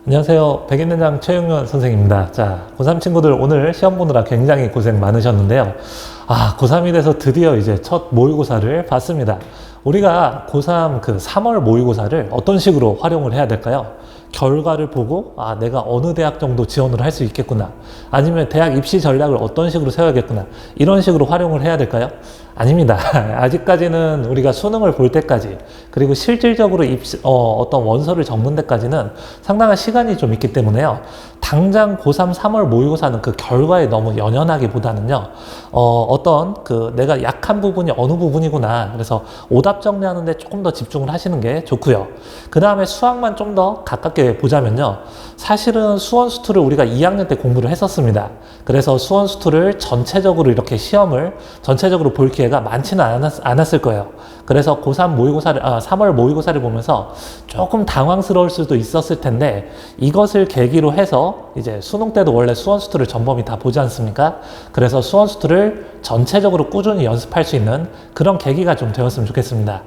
안녕하세요. 백인대장 최용현 선생님입니다. 자, 고3 친구들 오늘 시험 보느라 굉장히 고생 많으셨는데요. 고3이 돼서 드디어 이제 첫 모의고사를 봤습니다. 우리가 고3 그 3월 모의고사를 어떤 식으로 활용을 해야 될까요? 결과를 보고 내가 어느 대학 정도 지원을 할 수 있겠구나, 아니면 대학 입시 전략을 어떤 식으로 세워야겠구나, 이런 식으로 활용을 해야 될까요? 아닙니다. 아직까지는 우리가 수능을 볼 때까지, 그리고 실질적으로 어떤 원서를 적는 데까지는 상당한 시간이 좀 있기 때문에요. 당장 고3 3월 모의고사는 그 결과에 너무 연연하기보다는요, 내가 약한 부분이 어느 부분이구나, 그래서 오답 정리하는데 조금 더 집중을 하시는 게 좋고요. 그 다음에 수학만 좀 더 가깝게 보자면요, 사실은 수원수투를 우리가 2학년 때 공부를 했었습니다. 그래서 수원수투를 전체적으로 이렇게 시험을 전체적으로 볼 기회가 많지는 않았을 거예요. 그래서 고3 모의고사를, 3월 모의고사를 보면서 조금 당황스러울 수도 있었을 텐데, 이것을 계기로 해서 이제 수능 때도 원래 수원수투를 전범위 다 보지 않습니까? 그래서 수원수투를 전체적으로 꾸준히 연습할 수 있는 그런 계기가 좀 되었으면 좋겠습니다.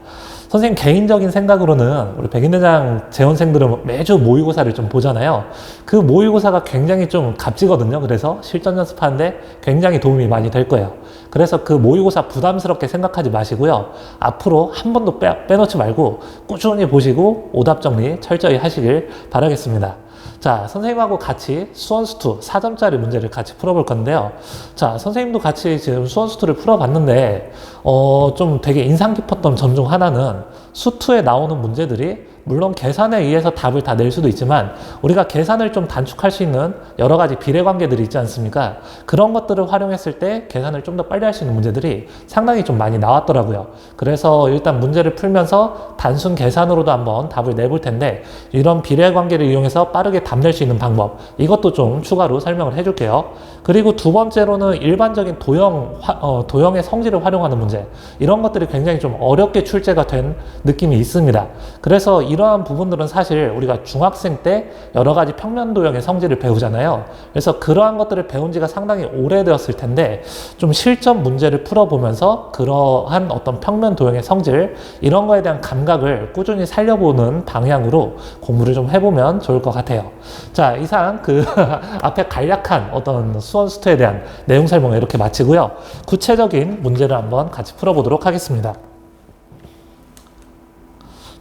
선생님 개인적인 생각으로는 우리 백인대장 재원생들은 매주 모의고사를 좀 보잖아요. 그 모의고사가 굉장히 좀 값지거든요. 그래서 실전 연습하는데 굉장히 도움이 많이 될 거예요. 그래서 그 모의고사 부담스럽게 생각하지 마시고요. 앞으로 한 번도 빼놓지 말고 꾸준히 보시고 오답 정리 철저히 하시길 바라겠습니다. 자, 선생님하고 같이 수원수투 4점짜리 문제를 같이 풀어볼 건데요. 자, 선생님도 같이 지금 수원수투를 풀어봤는데, 좀 되게 인상 깊었던 점 중 하나는 수투에 나오는 문제들이 물론 계산에 의해서 답을 다 낼 수도 있지만, 우리가 계산을 좀 단축할 수 있는 여러 가지 비례관계들이 있지 않습니까? 그런 것들을 활용했을 때 계산을 좀 더 빨리 할 수 있는 문제들이 상당히 좀 많이 나왔더라고요. 그래서 일단 문제를 풀면서 단순 계산으로도 한번 답을 내볼 텐데, 이런 비례관계를 이용해서 빠르게 답 낼 수 있는 방법, 이것도 좀 추가로 설명을 해줄게요. 그리고 두 번째로는 일반적인 도형의 성질을 활용하는 문제, 이런 것들이 굉장히 좀 어렵게 출제가 된 느낌이 있습니다. 그래서 이러한 부분들은 사실 우리가 중학생 때 여러 가지 평면 도형의 성질을 배우잖아요. 그래서 그러한 것들을 배운 지가 상당히 오래되었을 텐데, 좀 실전 문제를 풀어보면서 그러한 어떤 평면 도형의 성질, 이런 거에 대한 감각을 꾸준히 살려보는 방향으로 공부를 좀 해보면 좋을 것 같아요. 자, 이상 앞에 간략한 어떤 수원수투에 대한 내용 설명을 이렇게 마치고요. 구체적인 문제를 한번 같이 풀어보도록 하겠습니다.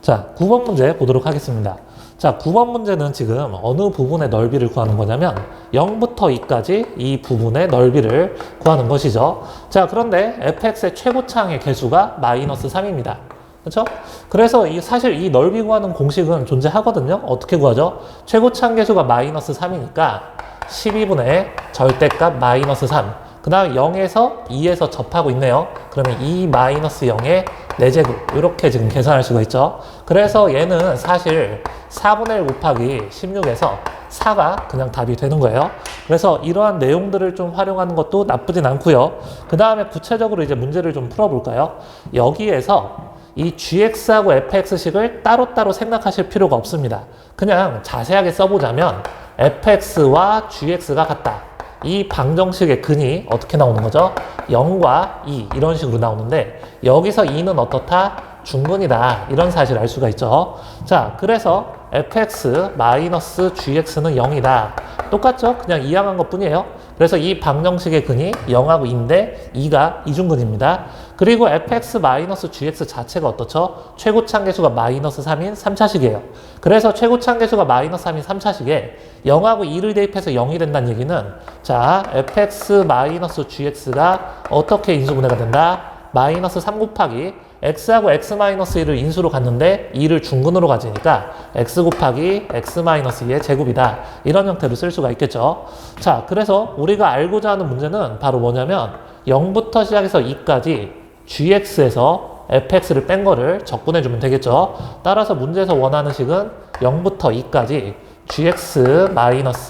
자, 9번 문제 보도록 하겠습니다. 자, 9번 문제는 지금 어느 부분의 넓이를 구하는 거냐면 0부터 2까지 이 부분의 넓이를 구하는 것이죠. 자, 그런데 fx의 최고차항의 개수가 마이너스 3입니다. 그렇죠? 그래서 사실 이 넓이 구하는 공식은 존재하거든요. 어떻게 구하죠? 최고차항 개수가 마이너스 3이니까 12분의 절대값 마이너스 3, 그 다음 0에서 2에서 접하고 있네요. 그러면 2 마이너스 0의 4제곱, 이렇게 지금 계산할 수가 있죠. 그래서 얘는 사실 4분의 1 곱하기 16에서 4가 그냥 답이 되는 거예요. 그래서 이러한 내용들을 좀 활용하는 것도 나쁘진 않고요. 그 다음에 구체적으로 이제 문제를 좀 풀어볼까요? 여기에서 이 gx하고 fx식을 따로따로 생각하실 필요가 없습니다. 그냥 자세하게 써보자면 fx와 gx가 같다, 이 방정식의 근이 어떻게 나오는 거죠? 0과 2, 이런 식으로 나오는데, 여기서 2는 어떻다? 중근이다, 이런 사실을 알 수가 있죠. 자, 그래서 fx 마이너스 gx는 0이다. 똑같죠? 그냥 이항한 것 뿐이에요. 그래서 이 방정식의 근이 0하고 2인데 2가 이중근입니다. 그리고 fx 마이너스 gx 자체가 어떻죠? 최고차항 개수가 마이너스 3인 3차식이에요. 그래서 최고차항 개수가 마이너스 3인 3차식에 0하고 2를 대입해서 0이 된다는 얘기는, 자, fx 마이너스 gx가 어떻게 인수분해가 된다? 마이너스 3 곱하기 x하고 x-1을 인수로 갔는데 2를 중근으로 가지니까 x 곱하기 x-2의 제곱이다, 이런 형태로 쓸 수가 있겠죠. 자, 그래서 우리가 알고자 하는 문제는 바로 뭐냐면 0부터 시작해서 2까지 gx에서 fx를 뺀 거를 적분해 주면 되겠죠. 따라서 문제에서 원하는 식은 0부터 2까지 gx-fx,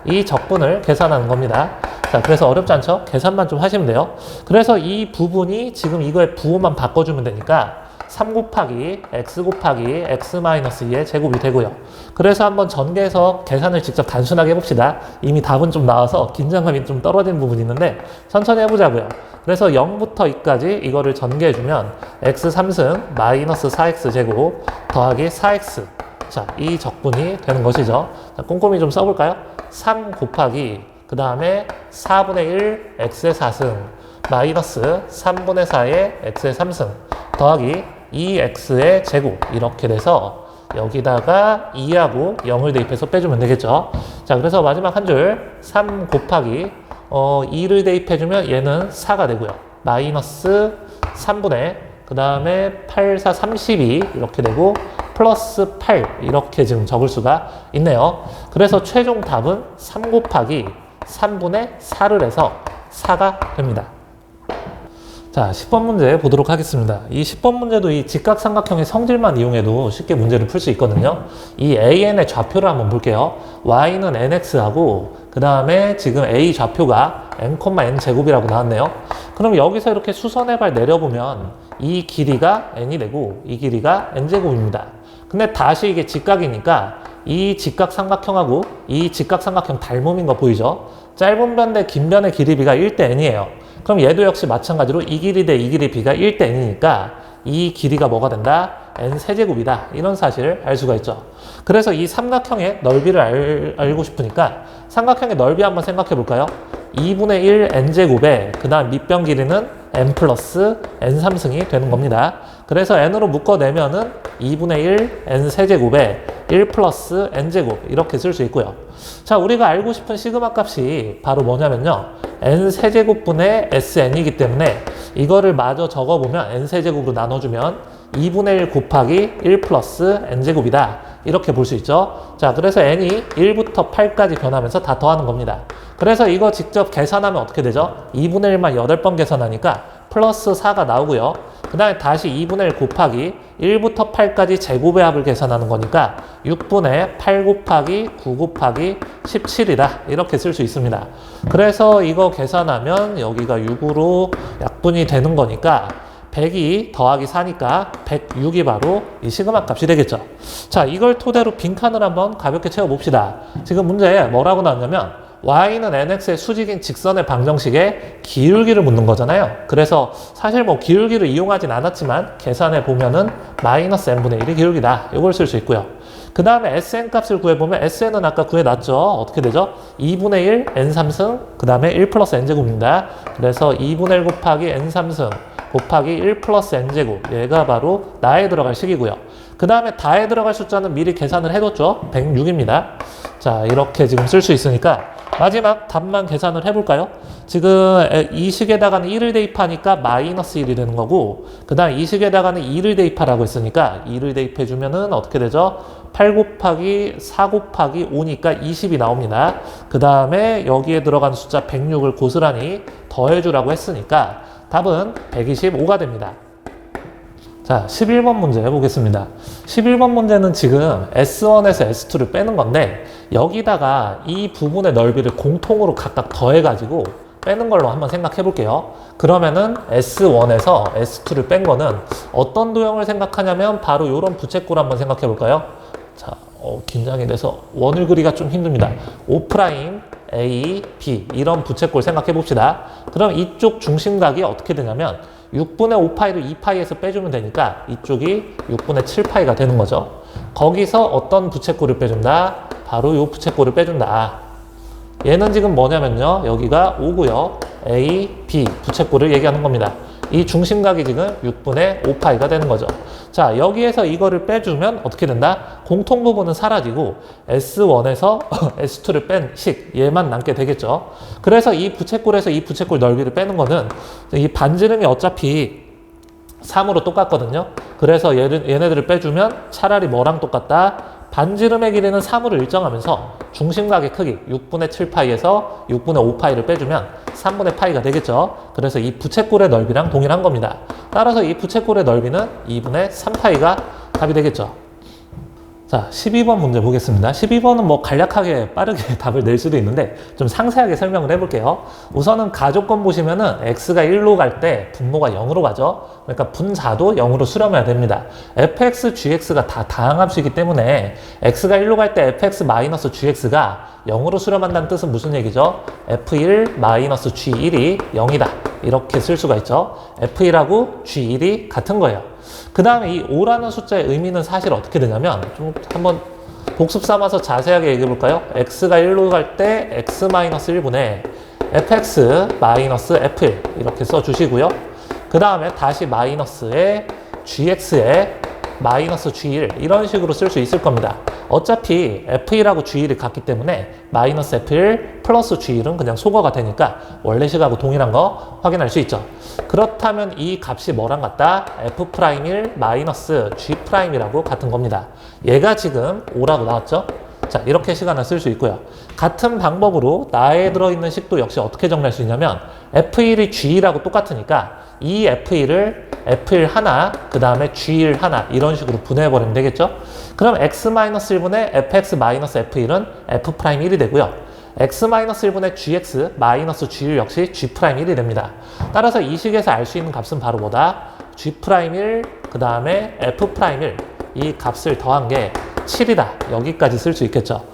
이 적분을 계산하는 겁니다. 자, 그래서 어렵지 않죠? 계산만 좀 하시면 돼요. 그래서 이 부분이 지금 이거의 부호만 바꿔주면 되니까 3 곱하기 x 곱하기 x-2의 제곱이 되고요. 그래서 한번 전개해서 계산을 직접 단순하게 해봅시다. 이미 답은 좀 나와서 긴장감이 좀 떨어지는 부분이 있는데 천천히 해보자고요. 그래서 0부터 2까지 이거를 전개해주면 x 3승 마이너스 4x 제곱 더하기 4x 자, 이 적분이 되는 것이죠. 자, 꼼꼼히 좀 써볼까요? 3 곱하기 그 다음에 4분의 1 x의 4승 마이너스 3분의 4의 x의 3승 더하기 2x의 제곱 이렇게 돼서 여기다가 2하고 0을 대입해서 빼주면 되겠죠. 자, 그래서 마지막 한 줄 3 곱하기 2를 대입해주면 얘는 4가 되고요. 마이너스 3분의 그 다음에 8, 4, 32 이렇게 되고 플러스 8 이렇게 지금 적을 수가 있네요. 그래서 최종 답은 3 곱하기 3분의 4를 해서 4가 됩니다. 자, 10번 문제 보도록 하겠습니다. 이 10번 문제도 이 직각삼각형의 성질만 이용해도 쉽게 문제를 풀 수 있거든요. 이 AN의 좌표를 한번 볼게요. Y는 NX하고 그 다음에 지금 A 좌표가 N, N 제곱이라고 나왔네요. 그럼 여기서 이렇게 수선의 발 내려보면 이 길이가 N이 되고 이 길이가 N 제곱입니다. 근데 다시 이게 직각이니까 이 직각삼각형하고 이 직각삼각형 닮음인 거 보이죠? 짧은 변 대 긴 변의 길이비가 1대 N이에요. 그럼 얘도 역시 마찬가지로 이 길이 대 이 길이 비가 1대 N이니까 이 길이가 뭐가 된다? N 세제곱이다. 이런 사실을 알 수가 있죠. 그래서 이 삼각형의 넓이를 알고 싶으니까 삼각형의 넓이 한번 생각해 볼까요? 2분의 1 N제곱에 그 다음 밑변 길이는 N 플러스 N3승이 되는 겁니다. 그래서 N으로 묶어내면은 2분의 1 N 세제곱에 1 플러스 N제곱 이렇게 쓸 수 있고요. 자, 우리가 알고 싶은 시그마 값이 바로 뭐냐면요. N 세제곱분의 Sn이기 때문에 이거를 마저 적어보면 N 세제곱으로 나눠주면 2분의 1 곱하기 1 플러스 N제곱이다. 이렇게 볼 수 있죠. 자, 그래서 N이 1부터 8까지 변하면서 다 더하는 겁니다. 그래서 이거 직접 계산하면 어떻게 되죠? 2분의 1만 8번 계산하니까 플러스 4가 나오고요. 그 다음에 다시 2분의 1 곱하기 1부터 8까지 제곱의 합을 계산하는 거니까 6분의 8 곱하기 9 곱하기 17이다. 이렇게 쓸 수 있습니다. 그래서 이거 계산하면 여기가 6으로 약분이 되는 거니까 100이 더하기 4니까 106이 바로 이 시그마 값이 되겠죠. 자, 이걸 토대로 빈칸을 한번 가볍게 채워봅시다. 지금 문제에 뭐라고 나왔냐면 y는 nx의 수직인 직선의 방정식에 기울기를 묻는 거잖아요. 그래서 사실 뭐 기울기를 이용하진 않았지만 계산해 보면은 마이너스 n분의 1이 기울기다. 이걸 쓸 수 있고요. 그 다음에 sn 값을 구해보면 sn은 아까 구해놨죠. 어떻게 되죠? 2분의 1 n3승 그 다음에 1 플러스 n제곱입니다. 그래서 2분의 1 곱하기 n3승 곱하기 1 플러스 n제곱 얘가 바로 나에 들어갈 식이고요. 그 다음에 다에 들어갈 숫자는 미리 계산을 해뒀죠. 106입니다. 자, 이렇게 지금 쓸 수 있으니까 마지막 답만 계산을 해볼까요? 지금 이 식에다가는 1을 대입하니까 마이너스 1이 되는 거고 그 다음 이 식에다가는 2를 대입하라고 했으니까 2를 대입해주면은 어떻게 되죠? 8 곱하기 4 곱하기 5니까 20이 나옵니다. 그 다음에 여기에 들어간 숫자 106을 고스란히 더해주라고 했으니까 답은 125가 됩니다. 자, 11번 문제 해보겠습니다. 11번 문제는 지금 S1에서 S2를 빼는 건데 여기다가 이 부분의 넓이를 공통으로 각각 더해가지고 빼는 걸로 한번 생각해 볼게요. 그러면은 S1에서 S2를 뺀 거는 어떤 도형을 생각하냐면 바로 이런 부채꼴 한번 생각해 볼까요? 자, 긴장이 돼서 원을 그리기가 좀 힘듭니다. O', A, B 이런 부채꼴 생각해 봅시다. 그럼 이쪽 중심각이 어떻게 되냐면 6분의 5파이를 2파이에서 빼주면 되니까 이쪽이 6분의 7파이가 되는 거죠. 거기서 어떤 부채꼴을 빼준다? 바로 이 부채꼴을 빼준다. 얘는 지금 뭐냐면요. 여기가 5고요. A, B 부채꼴을 얘기하는 겁니다. 이 중심각이 지금 6분의 5파이가 되는 거죠. 자, 여기에서 이거를 빼주면 어떻게 된다? 공통 부분은 사라지고 S1에서 S2를 뺀 식, 얘만 남게 되겠죠. 그래서 이 부채꼴에서 이 부채꼴 넓이를 빼는 거는 이 반지름이 어차피 3으로 똑같거든요. 그래서 얘네들을 빼주면 차라리 뭐랑 똑같다? 반지름의 길이는 3으로 일정하면서 중심각의 크기 6분의 7파이에서 6분의 5파이를 빼주면 3분의 파이가 되겠죠. 그래서 이 부채꼴의 넓이랑 동일한 겁니다. 따라서 이 부채꼴의 넓이는 2분의 3파이가 답이 되겠죠. 자, 12번 문제 보겠습니다. 12번은 뭐 간략하게 빠르게 답을 낼 수도 있는데 좀 상세하게 설명을 해볼게요. 우선은 가족권 보시면은 x가 1로 갈 때 분모가 0으로 가죠. 그러니까 분자도 0으로 수렴해야 됩니다. fx, gx가 다 다항함수이기 때문에 x가 1로 갈 때 fx-gx가 0으로 수렴한다는 뜻은 무슨 얘기죠? f1-g1이 0이다. 이렇게 쓸 수가 있죠. f1하고 g1이 같은 거예요. 그 다음에 이 5라는 숫자의 의미는 사실 어떻게 되냐면 좀 한번 복습 삼아서 자세하게 얘기해 볼까요? x가 1로 갈 때 x-1분의 fx-f1 이렇게 써주시고요. 그 다음에 다시 마이너스에 gx에 마이너스 g1 이런 식으로 쓸 수 있을 겁니다. 어차피 f1하고 g1이 같기 때문에 마이너스 f1 플러스 g1은 그냥 소거가 되니까 원래 식하고 동일한 거 확인할 수 있죠. 그렇다면 이 값이 뭐랑 같다? f'1 마이너스 g'이라고 같은 겁니다. 얘가 지금 5라고 나왔죠? 자, 이렇게 시간을 쓸 수 있고요. 같은 방법으로 나에 들어있는 식도 역시 어떻게 정리할 수 있냐면 f1이 g2라고 똑같으니까 이 f1을 f1 하나, 그 다음에 g1 하나 이런 식으로 분해해버리면 되겠죠? 그럼 x-1분의 fx-f1은 f'1이 되고요. x-1분의 gx 마이너스 g1 역시 g'1이 됩니다. 따라서 이 식에서 알 수 있는 값은 바로 뭐다? g'1, 그 다음에 f'1 이 값을 더한 게 7이다. 여기까지 쓸 수 있겠죠.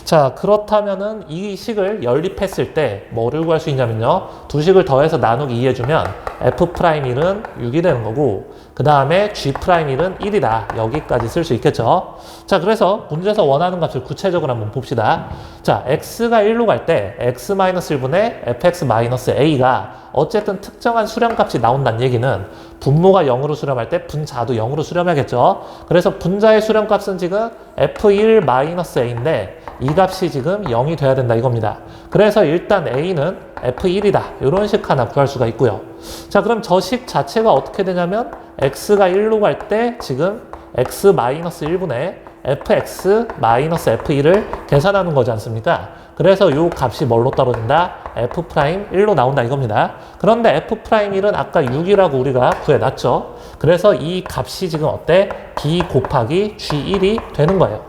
자, 그렇다면은 이 식을 연립했을 때 뭐를 구할 수 있냐면요. 두 식을 더해서 나누기 2 해주면 f'1은 6이 되는 거고 그 다음에 g'1은 1이다. 여기까지 쓸 수 있겠죠. 자, 그래서 문제에서 원하는 값을 구체적으로 한번 봅시다. 자, x가 1로 갈 때 x-1분의 fx-a가 어쨌든 특정한 수렴값이 나온다는 얘기는 분모가 0으로 수렴할 때 분자도 0으로 수렴하겠죠. 그래서 분자의 수렴값은 지금 f1-a인데 이 값이 지금 0이 돼야 된다 이겁니다. 그래서 일단 a는 f1이다. 이런 식 하나 구할 수가 있고요. 자, 그럼 저 식 자체가 어떻게 되냐면 x가 1로 갈 때 지금 x-1분의 fx-f1을 계산하는 거지 않습니까? 그래서 이 값이 뭘로 떨어진다? f'1로 나온다 이겁니다. 그런데 f'1은 아까 6이라고 우리가 구해놨죠. 그래서 이 값이 지금 어때? b 곱하기 g1이 되는 거예요.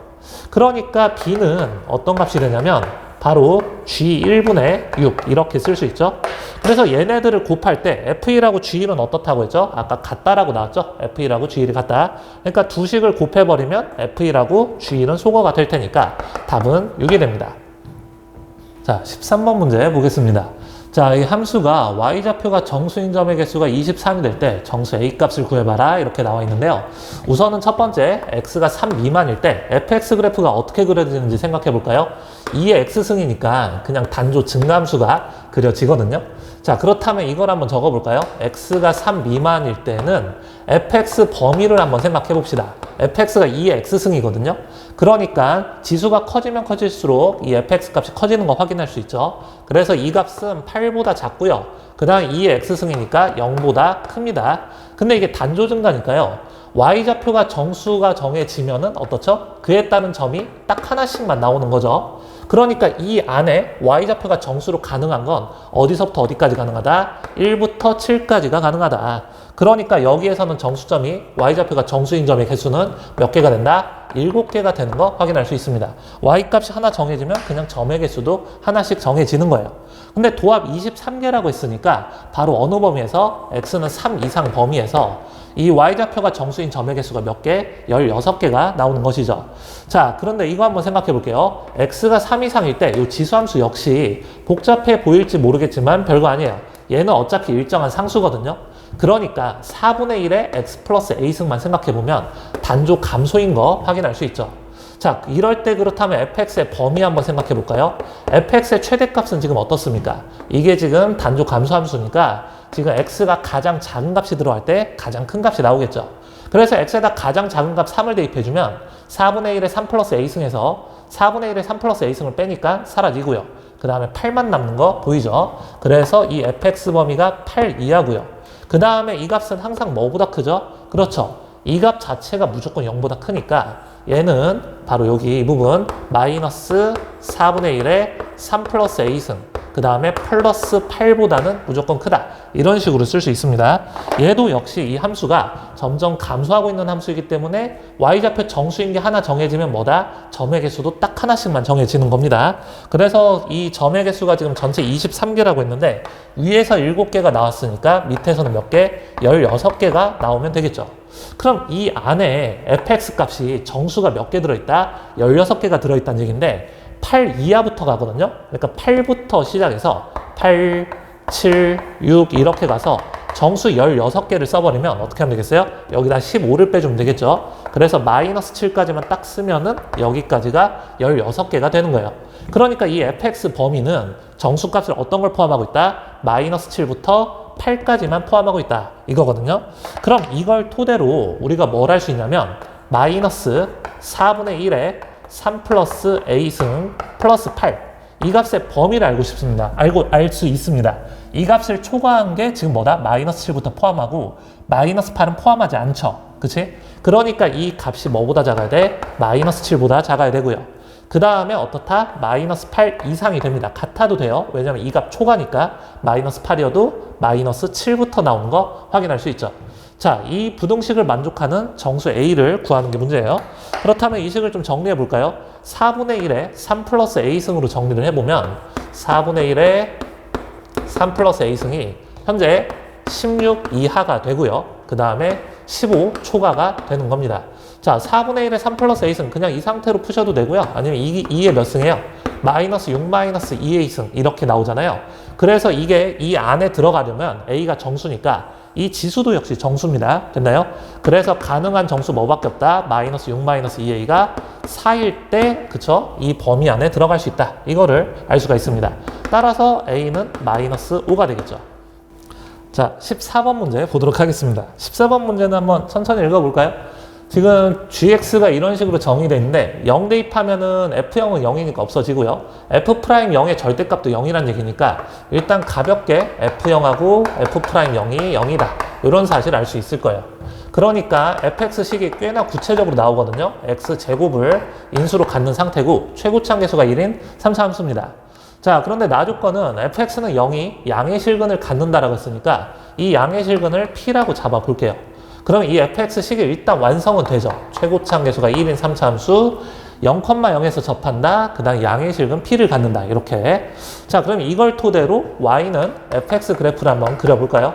그러니까 b는 어떤 값이 되냐면 바로 g1분의 6 이렇게 쓸 수 있죠. 그래서 얘네들을 곱할 때 f1하고 g1은 어떻다고 했죠? 아까 같다라고 나왔죠? f1하고 g1이 같다. 그러니까 두 식을 곱해버리면 f1하고 g1은 소거가 될 테니까 답은 6이 됩니다. 자, 13번 문제 보겠습니다. 자, 이 함수가 y좌표가 정수인 점의 개수가 23이 될 때 정수 a 값을 구해봐라 이렇게 나와 있는데요. 우선은 첫 번째 x가 3 미만일 때 fx 그래프가 어떻게 그려지는지 생각해 볼까요? 2의 x승이니까 그냥 단조 증가함수가 그려지거든요. 자, 그렇다면 이걸 한번 적어볼까요? x가 3 미만일 때는 fx 범위를 한번 생각해 봅시다. fx가 2의 x승이거든요. 그러니까 지수가 커지면 커질수록 이 fx 값이 커지는 거 확인할 수 있죠. 그래서 이 값은 8보다 작고요. 그 다음 2의 x승이니까 0보다 큽니다. 근데 이게 단조 증가니까요. y좌표가 정수가 정해지면은 어떻죠? 그에 따른 점이 딱 하나씩만 나오는 거죠. 그러니까 이 안에 y좌표가 정수로 가능한 건 어디서부터 어디까지 가능하다? 1부터 7까지가 가능하다. 그러니까 여기에서는 정수점이 y좌표가 정수인 점의 개수는 몇 개가 된다? 7개가 되는 거 확인할 수 있습니다. y값이 하나 정해지면 그냥 점의 개수도 하나씩 정해지는 거예요. 근데 도합 23개라고 했으니까 바로 어느 범위에서 x는 3 이상 범위에서 이 y좌표가 정수인 점의 개수가 몇 개? 16개가 나오는 것이죠. 자, 그런데 이거 한번 생각해 볼게요. x가 3 이상일 때 이 지수함수 역시 복잡해 보일지 모르겠지만 별거 아니에요. 얘는 어차피 일정한 상수거든요. 그러니까 4분의 1의 x 플러스 a승만 생각해 보면 단조 감소인 거 확인할 수 있죠. 자, 이럴 때 그렇다면 fx의 범위 한번 생각해 볼까요? fx의 최대값은 지금 어떻습니까? 이게 지금 단조 감소함수니까 지금 x가 가장 작은 값이 들어갈 때 가장 큰 값이 나오겠죠. 그래서 x에다 가장 작은 값 3을 대입해주면 4분의 1의 3 플러스 a승에서 4분의 1의 3 플러스 a승을 빼니까 사라지고요. 그 다음에 8만 남는 거 보이죠? 그래서 이 fx 범위가 8 이하고요. 그 다음에 이 값은 항상 뭐보다 크죠? 그렇죠. 이 값 자체가 무조건 0보다 크니까 얘는 바로 여기 이 부분 마이너스 4분의 1의 3 플러스 a승 그 다음에 플러스 8보다는 무조건 크다. 이런 식으로 쓸 수 있습니다. 얘도 역시 이 함수가 점점 감소하고 있는 함수이기 때문에 y좌표 정수인 게 하나 정해지면 뭐다? 점의 개수도 딱 하나씩만 정해지는 겁니다. 그래서 이 점의 개수가 지금 전체 23개라고 했는데 위에서 7개가 나왔으니까 밑에서는 몇 개? 16개가 나오면 되겠죠. 그럼 이 안에 fx 값이 정수가 몇 개 들어있다? 16개가 들어있다는 얘기인데 8 이하부터 가거든요. 그러니까 8부터 시작해서 8, 7, 6 이렇게 가서 정수 16개를 써버리면 어떻게 하면 되겠어요? 여기다 15를 빼주면 되겠죠. 그래서 마이너스 7까지만 딱 쓰면은 여기까지가 16개가 되는 거예요. 그러니까 이 fx 범위는 정수값을 어떤 걸 포함하고 있다? 마이너스 7부터 8까지만 포함하고 있다. 이거거든요. 그럼 이걸 토대로 우리가 뭘 할 수 있냐면 마이너스 4분의 1에 3 플러스 a승 플러스 8 이 값의 범위를 알고 싶습니다. 알 수 있습니다. 이 값을 초과한 게 지금 뭐다? 마이너스 7부터 포함하고 마이너스 8은 포함하지 않죠. 그치? 그러니까 이 값이 뭐보다 작아야 돼? 마이너스 7보다 작아야 되고요. 그 다음에 어떻다? 마이너스 8 이상이 됩니다. 같아도 돼요. 왜냐면 이 값 초과니까 마이너스 8이어도 마이너스 7부터 나오는 거 확인할 수 있죠. 자, 이 부등식을 만족하는 정수 A를 구하는 게 문제예요. 그렇다면 이 식을 좀 정리해 볼까요? 4분의 1에 3 플러스 A승으로 정리를 해보면 4분의 1에 3 플러스 A승이 현재 16 이하가 되고요. 그 다음에 15 초과가 되는 겁니다. 자, 4분의 1에 3 플러스 A승 그냥 이 상태로 푸셔도 되고요. 아니면 2에 몇 승이에요? 마이너스 6 마이너스 2A승 이렇게 나오잖아요. 그래서 이게 이 안에 들어가려면 A가 정수니까 이 지수도 역시 정수입니다. 됐나요? 그래서 가능한 정수 뭐밖에 없다? 마이너스 6 마이너스 2A가 4일 때 그쵸? 이 범위 안에 들어갈 수 있다. 이거를 알 수가 있습니다. 따라서 A는 마이너스 5가 되겠죠. 자, 14번 문제 보도록 하겠습니다. 14번 문제는 한번 천천히 읽어볼까요? 지금 gx가 이런 식으로 정의되어 있는데 0 대입하면은 f형은 0이니까 없어지고요. f'0의 절대값도 0이란 얘기니까 일단 가볍게 f형하고 f'0이 0이다. 이런 사실을 알 수 있을 거예요. 그러니까 fx식이 꽤나 구체적으로 나오거든요. x제곱을 인수로 갖는 상태고 최고차항계수가 1인 3차함수입니다. 자, 그런데 나조건은 fx는 0이 양의 실근을 갖는다라고 했으니까 이 양의 실근을 p라고 잡아 볼게요. 그럼 이 fx식이 일단 완성은 되죠. 최고차항계수가 1인 3차함수 0,0에서 접한다. 그 다음 양의 실근 p를 갖는다. 이렇게. 자, 그럼 이걸 토대로 y는 fx 그래프를 한번 그려볼까요?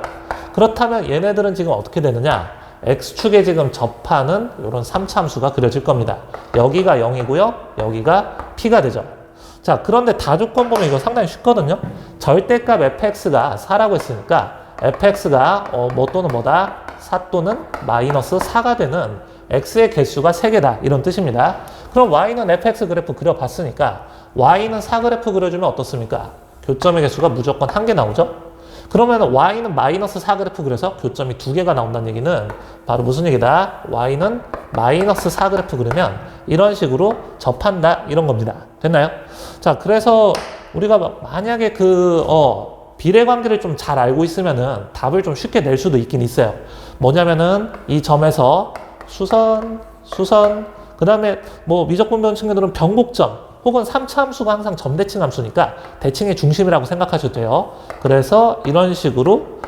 그렇다면 얘네들은 지금 어떻게 되느냐? x축에 지금 접하는 이런 3차함수가 그려질 겁니다. 여기가 0이고요. 여기가 p가 되죠. 자, 그런데 다조건 보면 이거 상당히 쉽거든요. 절대값 fx가 4라고 했으니까 fx가 뭐 또는 뭐다? 4 또는 마이너스 4가 되는 x의 개수가 3개다. 이런 뜻입니다. 그럼 y는 fx 그래프 그려봤으니까 y는 4 그래프 그려주면 어떻습니까? 교점의 개수가 무조건 1개 나오죠? 그러면 y는 마이너스 4 그래프 그려서 교점이 2개가 나온다는 얘기는 바로 무슨 얘기다? y는 마이너스 4 그래프 그리면 이런 식으로 접한다. 이런 겁니다. 됐나요? 자, 그래서 우리가 만약에 비례관계를 좀 잘 알고 있으면은 답을 좀 쉽게 낼 수도 있긴 있어요. 뭐냐면은 이 점에서 수선, 그 다음에 뭐 미적분변 친구들은 변곡점 혹은 3차 함수가 항상 점대칭 함수니까 대칭의 중심이라고 생각하셔도 돼요. 그래서 이런 식으로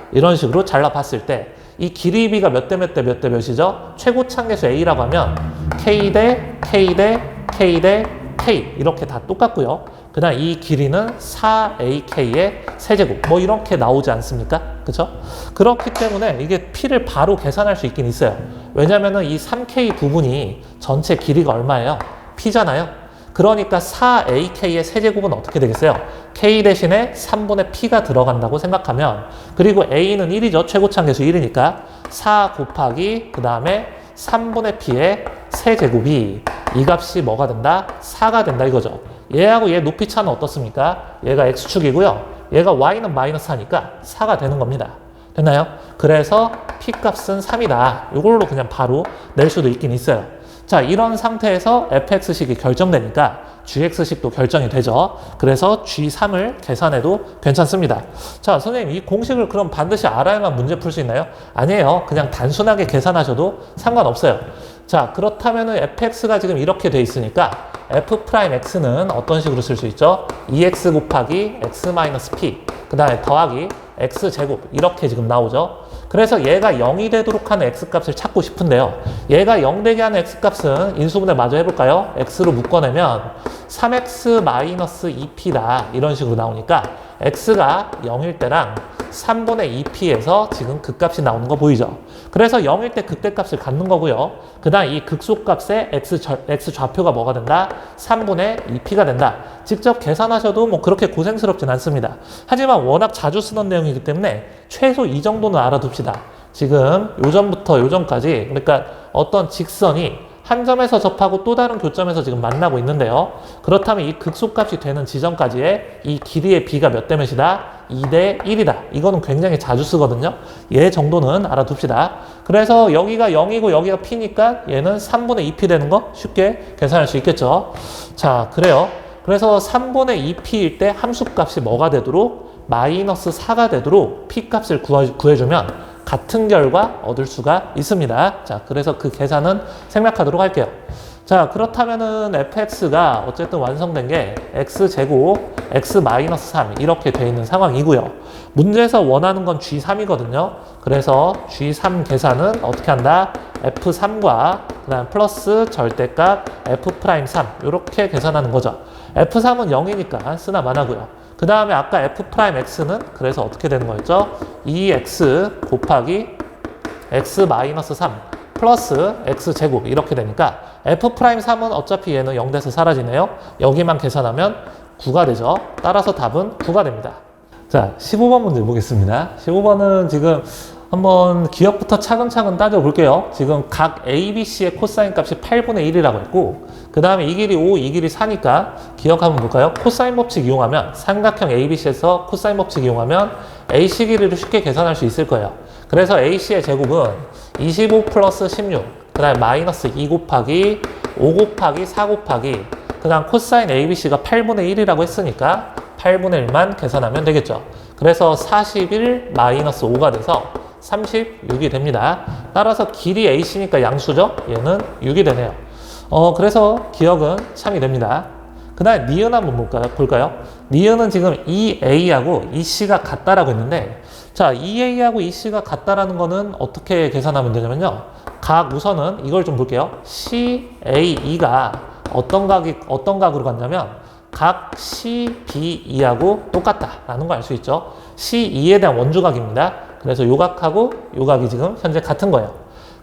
잘라봤을 때 이 길이비가 몇 대 몇 대 몇 대 몇이죠? 최고차항계수 A라고 하면 K 대 K 대 K 대 K 이렇게 다 똑같고요. 그 다음 이 길이는 4AK의 세제곱 뭐 이렇게 나오지 않습니까? 그쵸? 그렇기 때문에 이게 P를 바로 계산할 수 있긴 있어요. 왜냐면은 이 3K 부분이 전체 길이가 얼마예요? P잖아요. 그러니까 4AK의 세제곱은 어떻게 되겠어요? K 대신에 3분의 P가 들어간다고 생각하면 그리고 A는 1이죠. 최고차항계수 1이니까 4 곱하기 그 다음에 3분의 P의 세제곱이 이 값이 뭐가 된다? 4가 된다 이거죠. 얘하고 얘 높이 차는 어떻습니까? 얘가 X축이고요. 얘가 Y는 마이너스 4니까 4가 되는 겁니다. 됐나요? 그래서 P값은 3이다. 이걸로 그냥 바로 낼 수도 있긴 있어요. 자, 이런 상태에서 fx식이 결정되니까 gx식도 결정이 되죠. 그래서 g3을 계산해도 괜찮습니다. 자, 선생님 이 공식을 그럼 반드시 알아야만 문제 풀 수 있나요? 아니에요. 그냥 단순하게 계산하셔도 상관없어요. 자, 그렇다면은 fx가 지금 이렇게 돼 있으니까 f'x는 어떤 식으로 쓸 수 있죠? 2x 곱하기 x-p 그 다음에 더하기 x제곱 이렇게 지금 나오죠. 그래서 얘가 0이 되도록 하는 x값을 찾고 싶은데요. 얘가 0 되게 하는 x값은 인수분해 마저 해볼까요? x로 묶어내면 3x-2p다 이런 식으로 나오니까 x가 0일 때랑 3분의 2p에서 지금 극값이 나오는 거 보이죠? 그래서 0일 때 극대값을 갖는 거고요. 그 다음 이 극소값의 x 좌표가 뭐가 된다? 3분의 2p가 된다. 직접 계산하셔도 뭐 그렇게 고생스럽진 않습니다. 하지만 워낙 자주 쓰던 내용이기 때문에 최소 이 정도는 알아둡시다. 지금 요점부터 요점까지, 그러니까 어떤 직선이 한 점에서 접하고 또 다른 교점에서 지금 만나고 있는데요. 그렇다면 이 극소값이 되는 지점까지의 이 길이의 비가 몇 대 몇이다? 2대 1이다. 이거는 굉장히 자주 쓰거든요. 얘 정도는 알아둡시다. 그래서 여기가 0이고 여기가 p니까 얘는 3분의 2p 되는 거 쉽게 계산할 수 있겠죠. 자, 그래요. 그래서 3분의 2p일 때 함수값이 뭐가 되도록? 마이너스 4가 되도록 p값을 구해주면 같은 결과 얻을 수가 있습니다. 자, 그래서 그 계산은 생략하도록 할게요. 자, 그렇다면은 fx가 어쨌든 완성된 게 x제곱 x-3 이렇게 돼 있는 상황이고요. 문제에서 원하는 건 g3이거든요. 그래서 g3 계산은 어떻게 한다? f3과 그다음 플러스 절대값 f'3 이렇게 계산하는 거죠. f3은 0이니까 쓰나 마나고요. 그 다음에 아까 f'x는 그래서 어떻게 되는 거였죠? 2x 곱하기 x-3 플러스 x제곱 이렇게 되니까 f'3은 어차피 얘는 0돼서 사라지네요. 여기만 계산하면 9가 되죠. 따라서 답은 9가 됩니다. 자, 15번 문제 보겠습니다. 15번은 지금 한번 기억부터 차근차근 따져볼게요. 지금 각 ABC의 코사인 값이 8분의 1이라고 했고, 그 다음에 이 길이 5, 이 길이 4니까 기억 한번 볼까요? 코사인 법칙 이용하면, 삼각형 ABC에서 코사인 법칙 이용하면 AC 길이를 쉽게 계산할 수 있을 거예요. 그래서 AC의 제곱은 25 플러스 16, 그 다음에 마이너스 2 곱하기 5 곱하기 4 곱하기, 그 다음 코사인 ABC가 8분의 1이라고 했으니까 8분의 1만 계산하면 되겠죠. 그래서 41 마이너스 5가 돼서 36이 됩니다. 따라서 길이 AC니까 양수죠? 얘는 6이 되네요. 그래서 기억은 참이 됩니다. 그 다음에 니은 한번 볼까요? 니은은 지금 EA하고 EC가 같다라고 했는데, 자, EA하고 EC가 같다라는 거는 어떻게 계산하면 되냐면요. 각 우선은 이걸 좀 볼게요. CAE가 어떤 각으로 갔냐면, 각 CBE하고 똑같다라는 거 알 수 있죠. CE에 대한 원주각입니다. 그래서 요 각하고 요 각이 지금 현재 같은 거예요.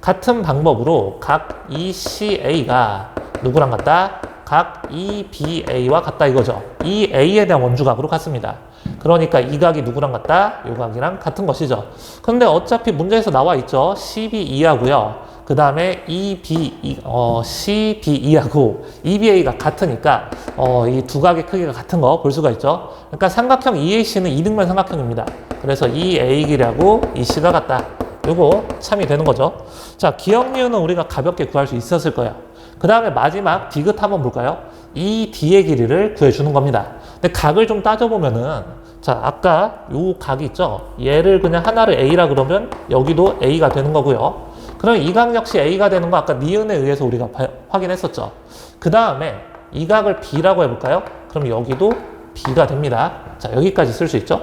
같은 방법으로 각 ECA가 누구랑 같다? 각 EBA와 같다 이거죠. EA에 대한 원주각으로 같습니다. 그러니까 이 각이 누구랑 같다? 요 각이랑 같은 것이죠. 근데 어차피 문제에서 나와 있죠. CBE하고요. 그 다음에 CBE하고 EBA가 같으니까 이 두 각의 크기가 같은 거 볼 수가 있죠. 그러니까 삼각형 EAC는 이등변 삼각형입니다. 그래서 EA 길이하고 EC가 같다. 요거 참이 되는 거죠. 자, 기억 니은은 우리가 가볍게 구할 수 있었을 거예요. 그 다음에 마지막 디귿 한번 볼까요? 이 D의 길이를 구해주는 겁니다. 근데 각을 좀 따져보면은, 자, 아까 요 각이 있죠? 얘를 그냥 하나를 A라 그러면 여기도 A가 되는 거고요. 그럼 이 각 역시 A가 되는 거 아까 니은에 의해서 우리가 확인했었죠. 그 다음에 이 각을 B라고 해볼까요? 그럼 여기도 B가 됩니다. 자, 여기까지 쓸 수 있죠.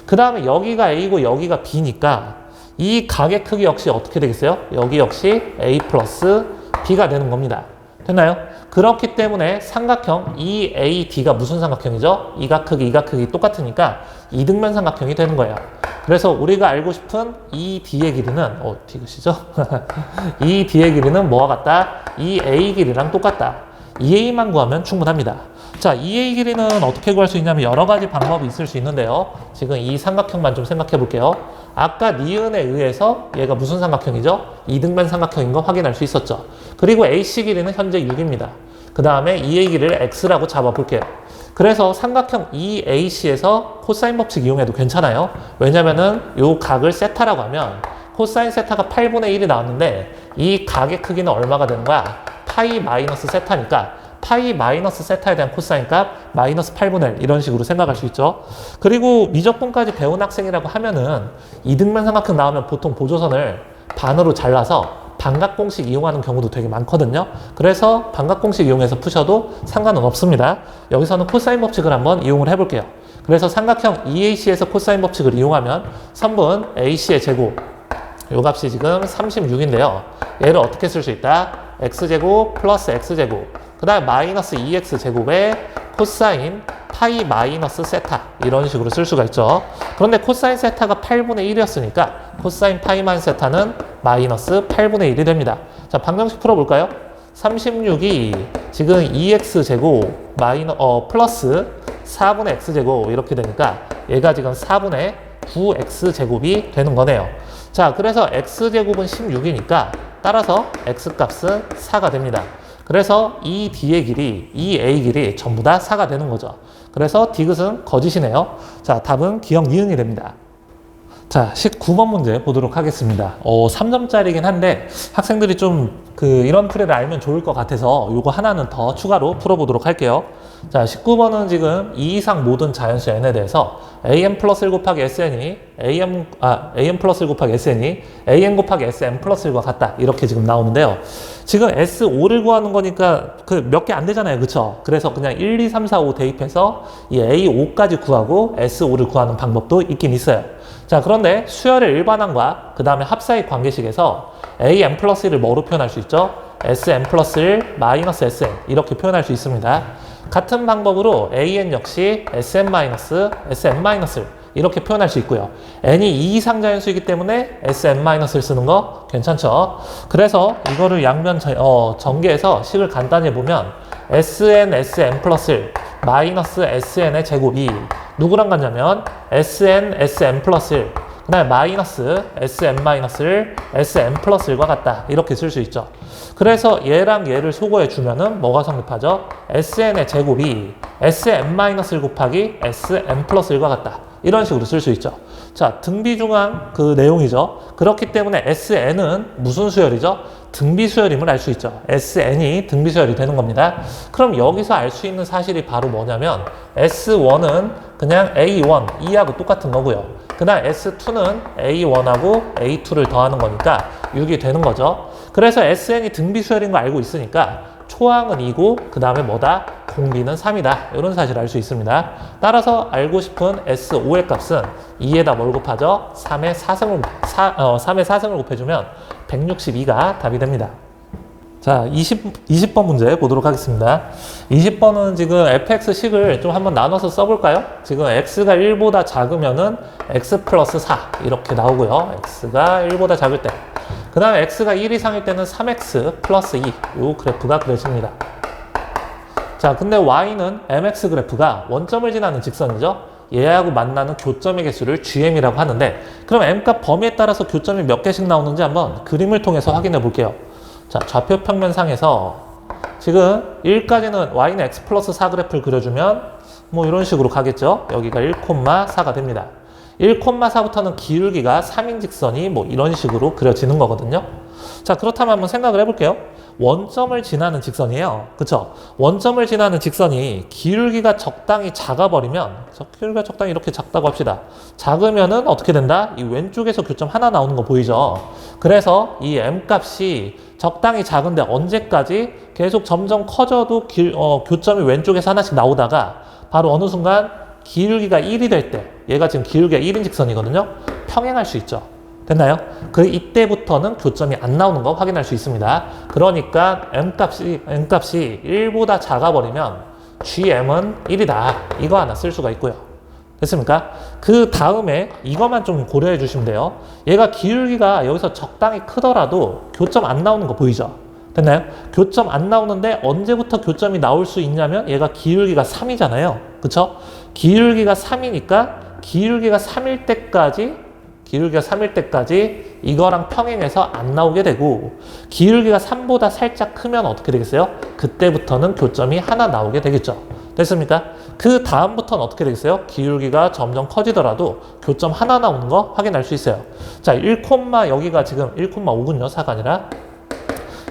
그 다음에 여기가 A고 여기가 B니까 이 각의 크기 역시 어떻게 되겠어요? 여기 역시 A 플러스 B가 되는 겁니다. 됐나요? 그렇기 때문에 삼각형 EAD가 무슨 삼각형이죠? 이 각 크기, 이 각 크기 똑같으니까 이등변 삼각형이 되는 거예요. 그래서 우리가 알고 싶은 이 D의 길이는, 디귿이죠? 이 D의 길이는 뭐와 같다? EA 길이랑 똑같다. EA만 구하면 충분합니다. 자, EA 길이는 어떻게 구할 수 있냐면 여러 가지 방법이 있을 수 있는데요. 지금 이 삼각형만 좀 생각해 볼게요. 아까 니은에 의해서 얘가 무슨 삼각형이죠? 이등변 삼각형인 거 확인할 수 있었죠. 그리고 AC 길이는 현재 6입니다. 그 다음에 EA 길이를 X라고 잡아볼게요. 그래서 삼각형 EAC에서 코사인 법칙 이용해도 괜찮아요. 왜냐면은 요 각을 세타라고 하면 코사인 세타가 8분의 1이 나왔는데 이 각의 크기는 얼마가 되는 거야? 파이 마이너스 세타니까 파이 마이너스 세타에 대한 코사인 값 마이너스 8분의 1 이런 식으로 생각할 수 있죠. 그리고 미적분까지 배운 학생이라고 하면은 이등변 삼각형 나오면 보통 보조선을 반으로 잘라서 반각공식 이용하는 경우도 되게 많거든요. 그래서 반각공식 이용해서 푸셔도 상관은 없습니다. 여기서는 코사인 법칙을 한번 이용을 해볼게요. 그래서 삼각형 EAC에서 코사인 법칙을 이용하면 선분 AC의 제곱, 요 값이 지금 36인데요. 얘를 어떻게 쓸 수 있다? x제곱 플러스 x제곱, 그 다음에 마이너스 2x제곱에 코사인 파이 마이너스 세타 이런 식으로 쓸 수가 있죠. 그런데 코사인 세타가 8분의 1이었으니까 코사인 파이 마이너스 세타는 마이너스 8분의 1이 됩니다. 자, 방정식 풀어볼까요? 36이 지금 2x제곱 플러스 4분의 x제곱 이렇게 되니까 얘가 지금 4분의 9x제곱이 되는 거네요. 자, 그래서 x제곱은 16이니까 따라서 x값은 4가 됩니다. 그래서 이 D의 길이, 이 A 길이 전부 다 4가 되는 거죠. 그래서 디귿은 거짓이네요. 자, 답은 기억 니은이 됩니다. 자, 19번 문제 보도록 하겠습니다. 3점짜리긴 한데 학생들이 좀 이런 풀이를 알면 좋을 것 같아서 요거 하나는 더 추가로 풀어보도록 할게요. 자, 19번은 지금 2 이상 모든 자연수 n에 대해서 an 플러스 1 곱하기 sn이 an 플러스 1 곱하기 sn이 an 곱하기 sn 플러스 1과 같다. 이렇게 지금 나오는데요. 지금 S5를 구하는 거니까 몇 개 안 되잖아요. 그쵸? 그래서 그냥 1, 2, 3, 4, 5 대입해서 이 A5까지 구하고 S5를 구하는 방법도 있긴 있어요. 자, 그런데 수열의 일반항과 그 다음에 합사의 관계식에서 an 플러스 1을 뭐로 표현할 수 있죠? sn 플러스 1 마이너스 sn 이렇게 표현할 수 있습니다. 같은 방법으로 an 역시 sn 마이너스 sn 마이너스 이렇게 표현할 수 있고요. n이 2 이상 자연수이기 때문에 sn-을 쓰는 거 괜찮죠? 그래서 이거를 양면 전개해서 식을 간단히 보면 sn, sn 플러스 1 마이너스 sn의 제곱이 누구랑 같냐면 sn, sn 플러스 1 그 다음에 마이너스 sn-를 sn 플러스 1과 같다. 이렇게 쓸 수 있죠. 그래서 얘랑 얘를 소거해 주면은 뭐가 성립하죠? sn의 제곱이 sn-1 곱하기 sn 플러스 1과 같다. 이런 식으로 쓸 수 있죠. 자, 등비중앙 내용이죠. 그렇기 때문에 SN은 무슨 수열이죠? 등비수열임을 알 수 있죠. SN이 등비수열이 되는 겁니다. 그럼 여기서 알 수 있는 사실이 바로 뭐냐면 S1은 그냥 A1, 2하고 똑같은 거고요. 그 다음 S2는 A1하고 A2를 더하는 거니까 6이 되는 거죠. 그래서 SN이 등비수열인 거 알고 있으니까 초항은 2고 그 다음에 뭐다? 공비는 3이다. 이런 사실을 알 수 있습니다. 따라서 알고 싶은 S5의 값은 2에다 뭘 곱하죠? 3의 4승을 곱해주면 162가 답이 됩니다. 자, 20번 문제 보도록 하겠습니다. 20번은 지금 fx식을 좀 한번 나눠서 써볼까요? 지금 x가 1보다 작으면은 x 플러스 4 이렇게 나오고요. x가 1보다 작을 때. 그 다음에 x가 1 이상일 때는 3x 플러스 2 이 그래프가 그려집니다. 자, 근데 y는 mx 그래프가 원점을 지나는 직선이죠. 얘하고 만나는 교점의 개수를 gm이라고 하는데 그럼 m값 범위에 따라서 교점이 몇 개씩 나오는지 한번 그림을 통해서 확인해 볼게요. 자, 좌표 평면상에서 지금 1까지는 y는 x 플러스 4 그래프를 그려주면 뭐 이런 식으로 가겠죠. 여기가 1,4가 됩니다. 1,4부터는 기울기가 3인 직선이 뭐 이런 식으로 그려지는 거거든요. 자, 그렇다면 한번 생각을 해볼게요. 원점을 지나는 직선이에요. 그쵸? 원점을 지나는 직선이 기울기가 적당히 작아버리면, 기울기가 적당히 이렇게 작다고 합시다. 작으면은 어떻게 된다? 이 왼쪽에서 교점 하나 나오는 거 보이죠? 그래서 이 m값이 적당히 작은데 언제까지 계속 점점 커져도 교점이 왼쪽에서 하나씩 나오다가 바로 어느 순간 기울기가 1이 될 때, 얘가 지금 기울기가 1인 직선이거든요. 평행할 수 있죠. 됐나요? 이때부터는 교점이 안 나오는 거 확인할 수 있습니다. 그러니까 m값이 1보다 작아버리면 gm은 1이다. 이거 하나 쓸 수가 있고요. 됐습니까? 그 다음에 이것만 좀 고려해 주시면 돼요. 얘가 기울기가 여기서 적당히 크더라도 교점 안 나오는 거 보이죠? 됐나요? 교점 안 나오는데 언제부터 교점이 나올 수 있냐면 얘가 기울기가 3이잖아요. 그쵸? 기울기가 3이니까 기울기가 3일 때까지 이거랑 평행해서 안 나오게 되고 기울기가 3보다 살짝 크면 어떻게 되겠어요? 그때부터는 교점이 하나 나오게 되겠죠. 됐습니까? 그 다음부터는 어떻게 되겠어요? 기울기가 점점 커지더라도 교점 하나 나오는 거 확인할 수 있어요. 자, 여기가 지금 1,5군요. 4가 아니라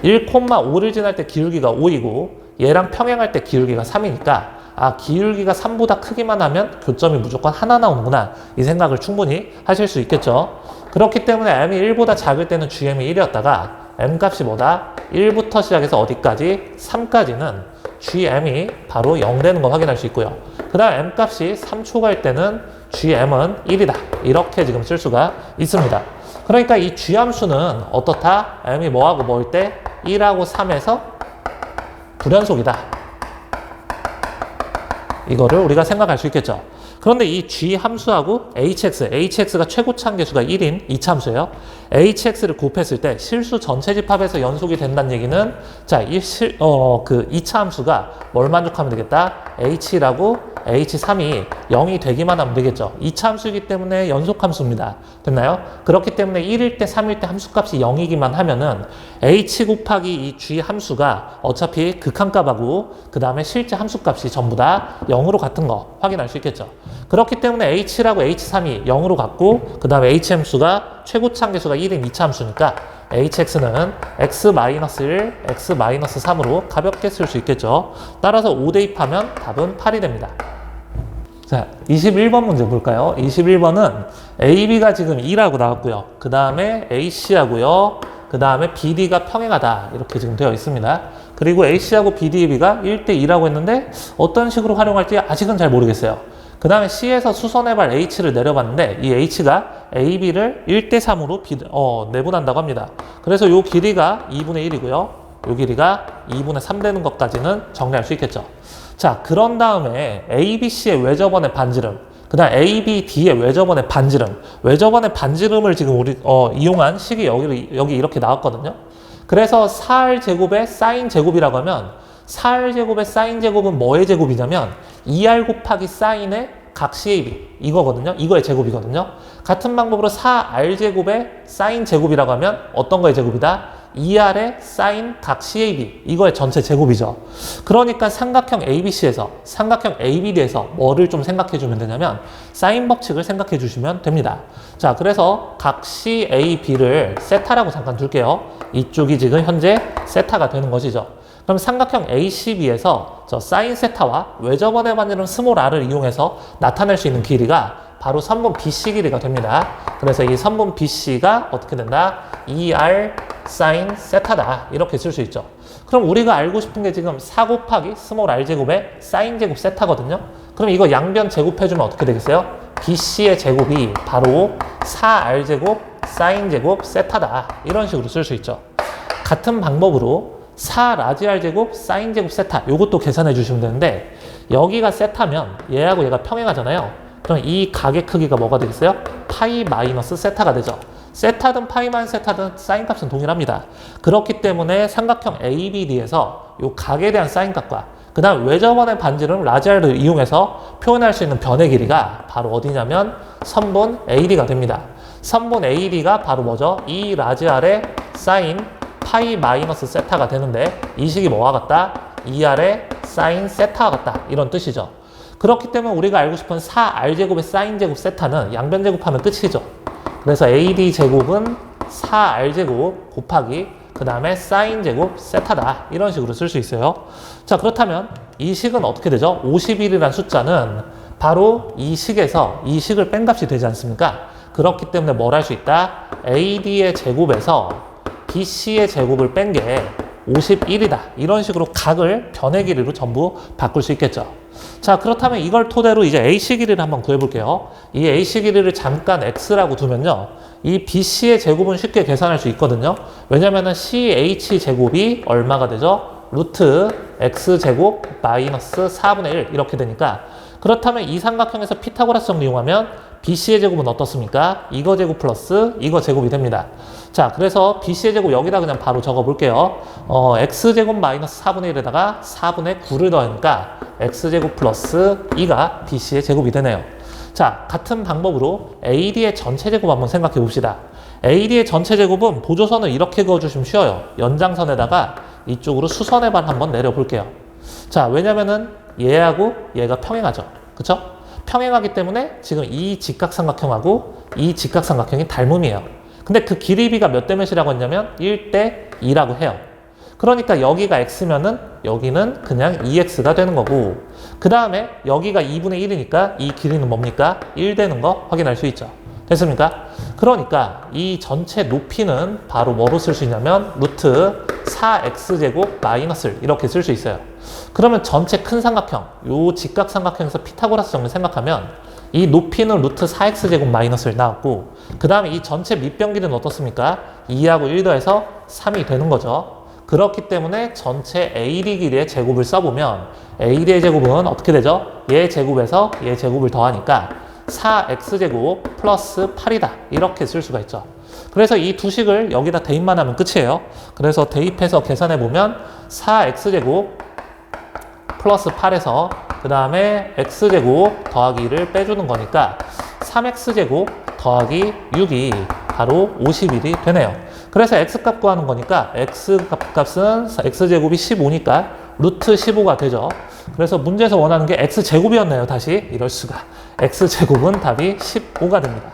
1,5를 지날 때 기울기가 5이고 얘랑 평행할 때 기울기가 3이니까 기울기가 3보다 크기만 하면 교점이 무조건 하나 나오는구나. 이 생각을 충분히 하실 수 있겠죠. 그렇기 때문에 m이 1보다 작을 때는 gm이 1이었다가 m값이 뭐다? 1부터 시작해서 어디까지? 3까지는 gm이 바로 0 되는 거 확인할 수 있고요. 그 다음 m값이 3초갈 때는 gm은 1이다. 이렇게 지금 쓸 수가 있습니다. 그러니까 이 g함수는 어떻다? m이 뭐하고 뭐일 때? 1하고 3에서 불연속이다. 이거를 우리가 생각할 수 있겠죠. 그런데 이 G 함수하고 HX가 최고차 계수가 1인 이차함수예요. HX를 곱했을 때 실수 전체 집합에서 연속이 된다는 얘기는 자, 그 이차함수가 뭘 만족하면 되겠다? H라고 H3이 0이 되기만 하면 되겠죠. 이차함수이기 때문에 연속함수입니다. 됐나요? 그렇기 때문에 1일 때 3일 때 함수값이 0이기만 하면은 H 곱하기 이 G 함수가 어차피 극한값하고 그 다음에 실제 함수값이 전부 다 0으로 같은 거 확인할 수 있겠죠. 그렇기 때문에 H라고 H3이 0으로 같고 그 다음에 H 함수가 최고차 계수가 1인 2차 함수니까 HX는 X-1, X-3으로 가볍게 쓸 수 있겠죠. 따라서 5 대입하면 답은 8이 됩니다. 자, 21번 문제 볼까요? 21번은 AB가 지금 2라고 나왔고요. 그 다음에 AC하고요. 그 다음에 BD가 평행하다. 이렇게 지금 되어 있습니다. 그리고 AC하고 BDAB가 1대2라고 했는데 어떤 식으로 활용할지 아직은 잘 모르겠어요. 그 다음에 C에서 수선해발 H를 내려봤는데 이 H가 AB를 1대3으로 내분한다고 합니다. 그래서 이 길이가 2분의 1이고요. 이 길이가 2분의 3 되는 것까지는 정리할 수 있겠죠. 자, 그런 다음에 ABC의 외접원의 반지름, 그 다음 ABD의 외접원의 반지름, 외접원의 반지름을 지금 우리 이용한 식이 여기 이렇게 나왔거든요. 그래서 4R제곱의 사인제곱이라고 하면 4R제곱의 사인제곱은 뭐의 제곱이냐면 2R 곱하기 사인의 각 CAB 이거거든요. 이거의 제곱이거든요. 같은 방법으로 4R제곱의 사인제곱이라고 하면 어떤 거의 제곱이다? 2R의 사인 각 CAB 이거의 전체 제곱이죠. 그러니까 삼각형 ABC에서 삼각형 ABD에서 뭐를 좀 생각해 주면 되냐면 사인 법칙을 생각해 주시면 됩니다. 자, 그래서 각 CAB를 세타라고 잠깐 둘게요. 이쪽이 지금 현재 세타가 되는 것이죠. 그럼 삼각형 ACB에서 저 사인 세타와 외접원의 반지름 스몰 r을 이용해서 나타낼 수 있는 길이가 바로 선분 BC 길이가 됩니다. 그래서 이 선분 BC가 어떻게 된다? 2R 사인 세타다. 이렇게 쓸 수 있죠. 그럼 우리가 알고 싶은 게 지금 4 곱하기 스몰 r 제곱의 사인 제곱 세타거든요. 그럼 이거 양변 제곱해주면 어떻게 되겠어요? BC의 제곱이 바로 4R 제곱 사인 제곱 세타다. 이런 식으로 쓸 수 있죠. 같은 방법으로 4 라지 R 제곱 사인 제곱 세타 요것도 계산해 주시면 되는데 여기가 세타면 얘하고 얘가 평행하잖아요. 그럼 이 각의 크기가 뭐가 되겠어요? 파이 마이너스 세타가 되죠. 세타든 파이 마이너스 세타든 사인 값은 동일합니다. 그렇기 때문에 삼각형 ABD에서 요 각에 대한 사인 값과 그 다음 외접원의 반지름 라지 R을 이용해서 표현할 수 있는 변의 길이가 바로 어디냐면 선분 AD가 됩니다. 선분 AD가 바로 뭐죠? 이 라지 R의 사인 파이 마이너스 세타가 되는데 이 식이 뭐와 같다? 2R의 사인 세타와 같다. 이런 뜻이죠. 그렇기 때문에 우리가 알고 싶은 4R제곱의 사인 제곱 세타는 양변 제곱하면 끝이죠. 그래서 AD 제곱은 4R제곱 곱하기 그 다음에 사인 제곱 세타다. 이런 식으로 쓸 수 있어요. 자, 그렇다면 이 식은 어떻게 되죠? 51이라는 숫자는 바로 이 식에서 이 식을 뺀 값이 되지 않습니까? 그렇기 때문에 뭘 할 수 있다? AD의 제곱에서 BC의 제곱을 뺀 게 51이다. 이런 식으로 각을 변의 길이로 전부 바꿀 수 있겠죠. 자, 그렇다면 이걸 토대로 이제 AC 길이를 한번 구해볼게요. 이 AC 길이를 잠깐 X라고 두면요. 이 BC의 제곱은 쉽게 계산할 수 있거든요. 왜냐면은 CH 제곱이 얼마가 되죠? 루트 X제곱 마이너스 4분의 1 이렇게 되니까 그렇다면 이 삼각형에서 피타고라스 정리 이용하면 BC의 제곱은 어떻습니까? 이거 제곱 플러스 이거 제곱이 됩니다. 자, 그래서 BC의 제곱 여기다 그냥 바로 적어볼게요. X제곱 마이너스 4분의 1에다가 4분의 9를 더하니까 X제곱 플러스 2가 BC의 제곱이 되네요. 자, 같은 방법으로 AD의 전체 제곱 한번 생각해 봅시다. AD의 전체 제곱은 보조선을 이렇게 그어주시면 쉬워요. 연장선에다가 이쪽으로 수선의 반 한번 내려볼게요. 자, 왜냐면은 얘하고 얘가 평행하죠. 그쵸? 평행하기 때문에 지금 이 직각삼각형하고 이 직각삼각형이 닮음이에요. 근데 그 길이비가 몇 대 몇이라고 했냐면 1대 2라고 해요. 그러니까 여기가 x면은 여기는 그냥 2x가 되는 거고 그 다음에 여기가 2분의 1이니까 이 길이는 뭡니까? 1 되는 거 확인할 수 있죠. 됐습니까? 그러니까 이 전체 높이는 바로 뭐로 쓸 수 있냐면 루트 4x제곱 마이너스를 이렇게 쓸 수 있어요. 그러면 전체 큰 삼각형, 요 직각삼각형에서 피타고라스 정리 생각하면 이 높이는 루트 4x제곱 마이너스를 나왔고 그 다음에 이 전체 밑변 길이는 어떻습니까? 2하고 1 더해서 3이 되는 거죠. 그렇기 때문에 전체 AD 길이의 제곱을 써보면 AD의 제곱은 어떻게 되죠? 얘 제곱에서 얘 제곱을 더하니까 4x제곱 플러스 8이다. 이렇게 쓸 수가 있죠. 그래서 이 두 식을 여기다 대입만 하면 끝이에요. 그래서 대입해서 계산해보면 4x제곱 플러스 8에서 그 다음에 x제곱 더하기 1을 빼주는 거니까 3x제곱 더하기 6이 바로 51이 되네요. 그래서 x값 구하는 거니까 x값은 x제곱이 15니까 루트 15가 되죠. 그래서 문제에서 원하는 게 x제곱이었네요. 다시 이럴 수가. x제곱은 답이 15가 됩니다.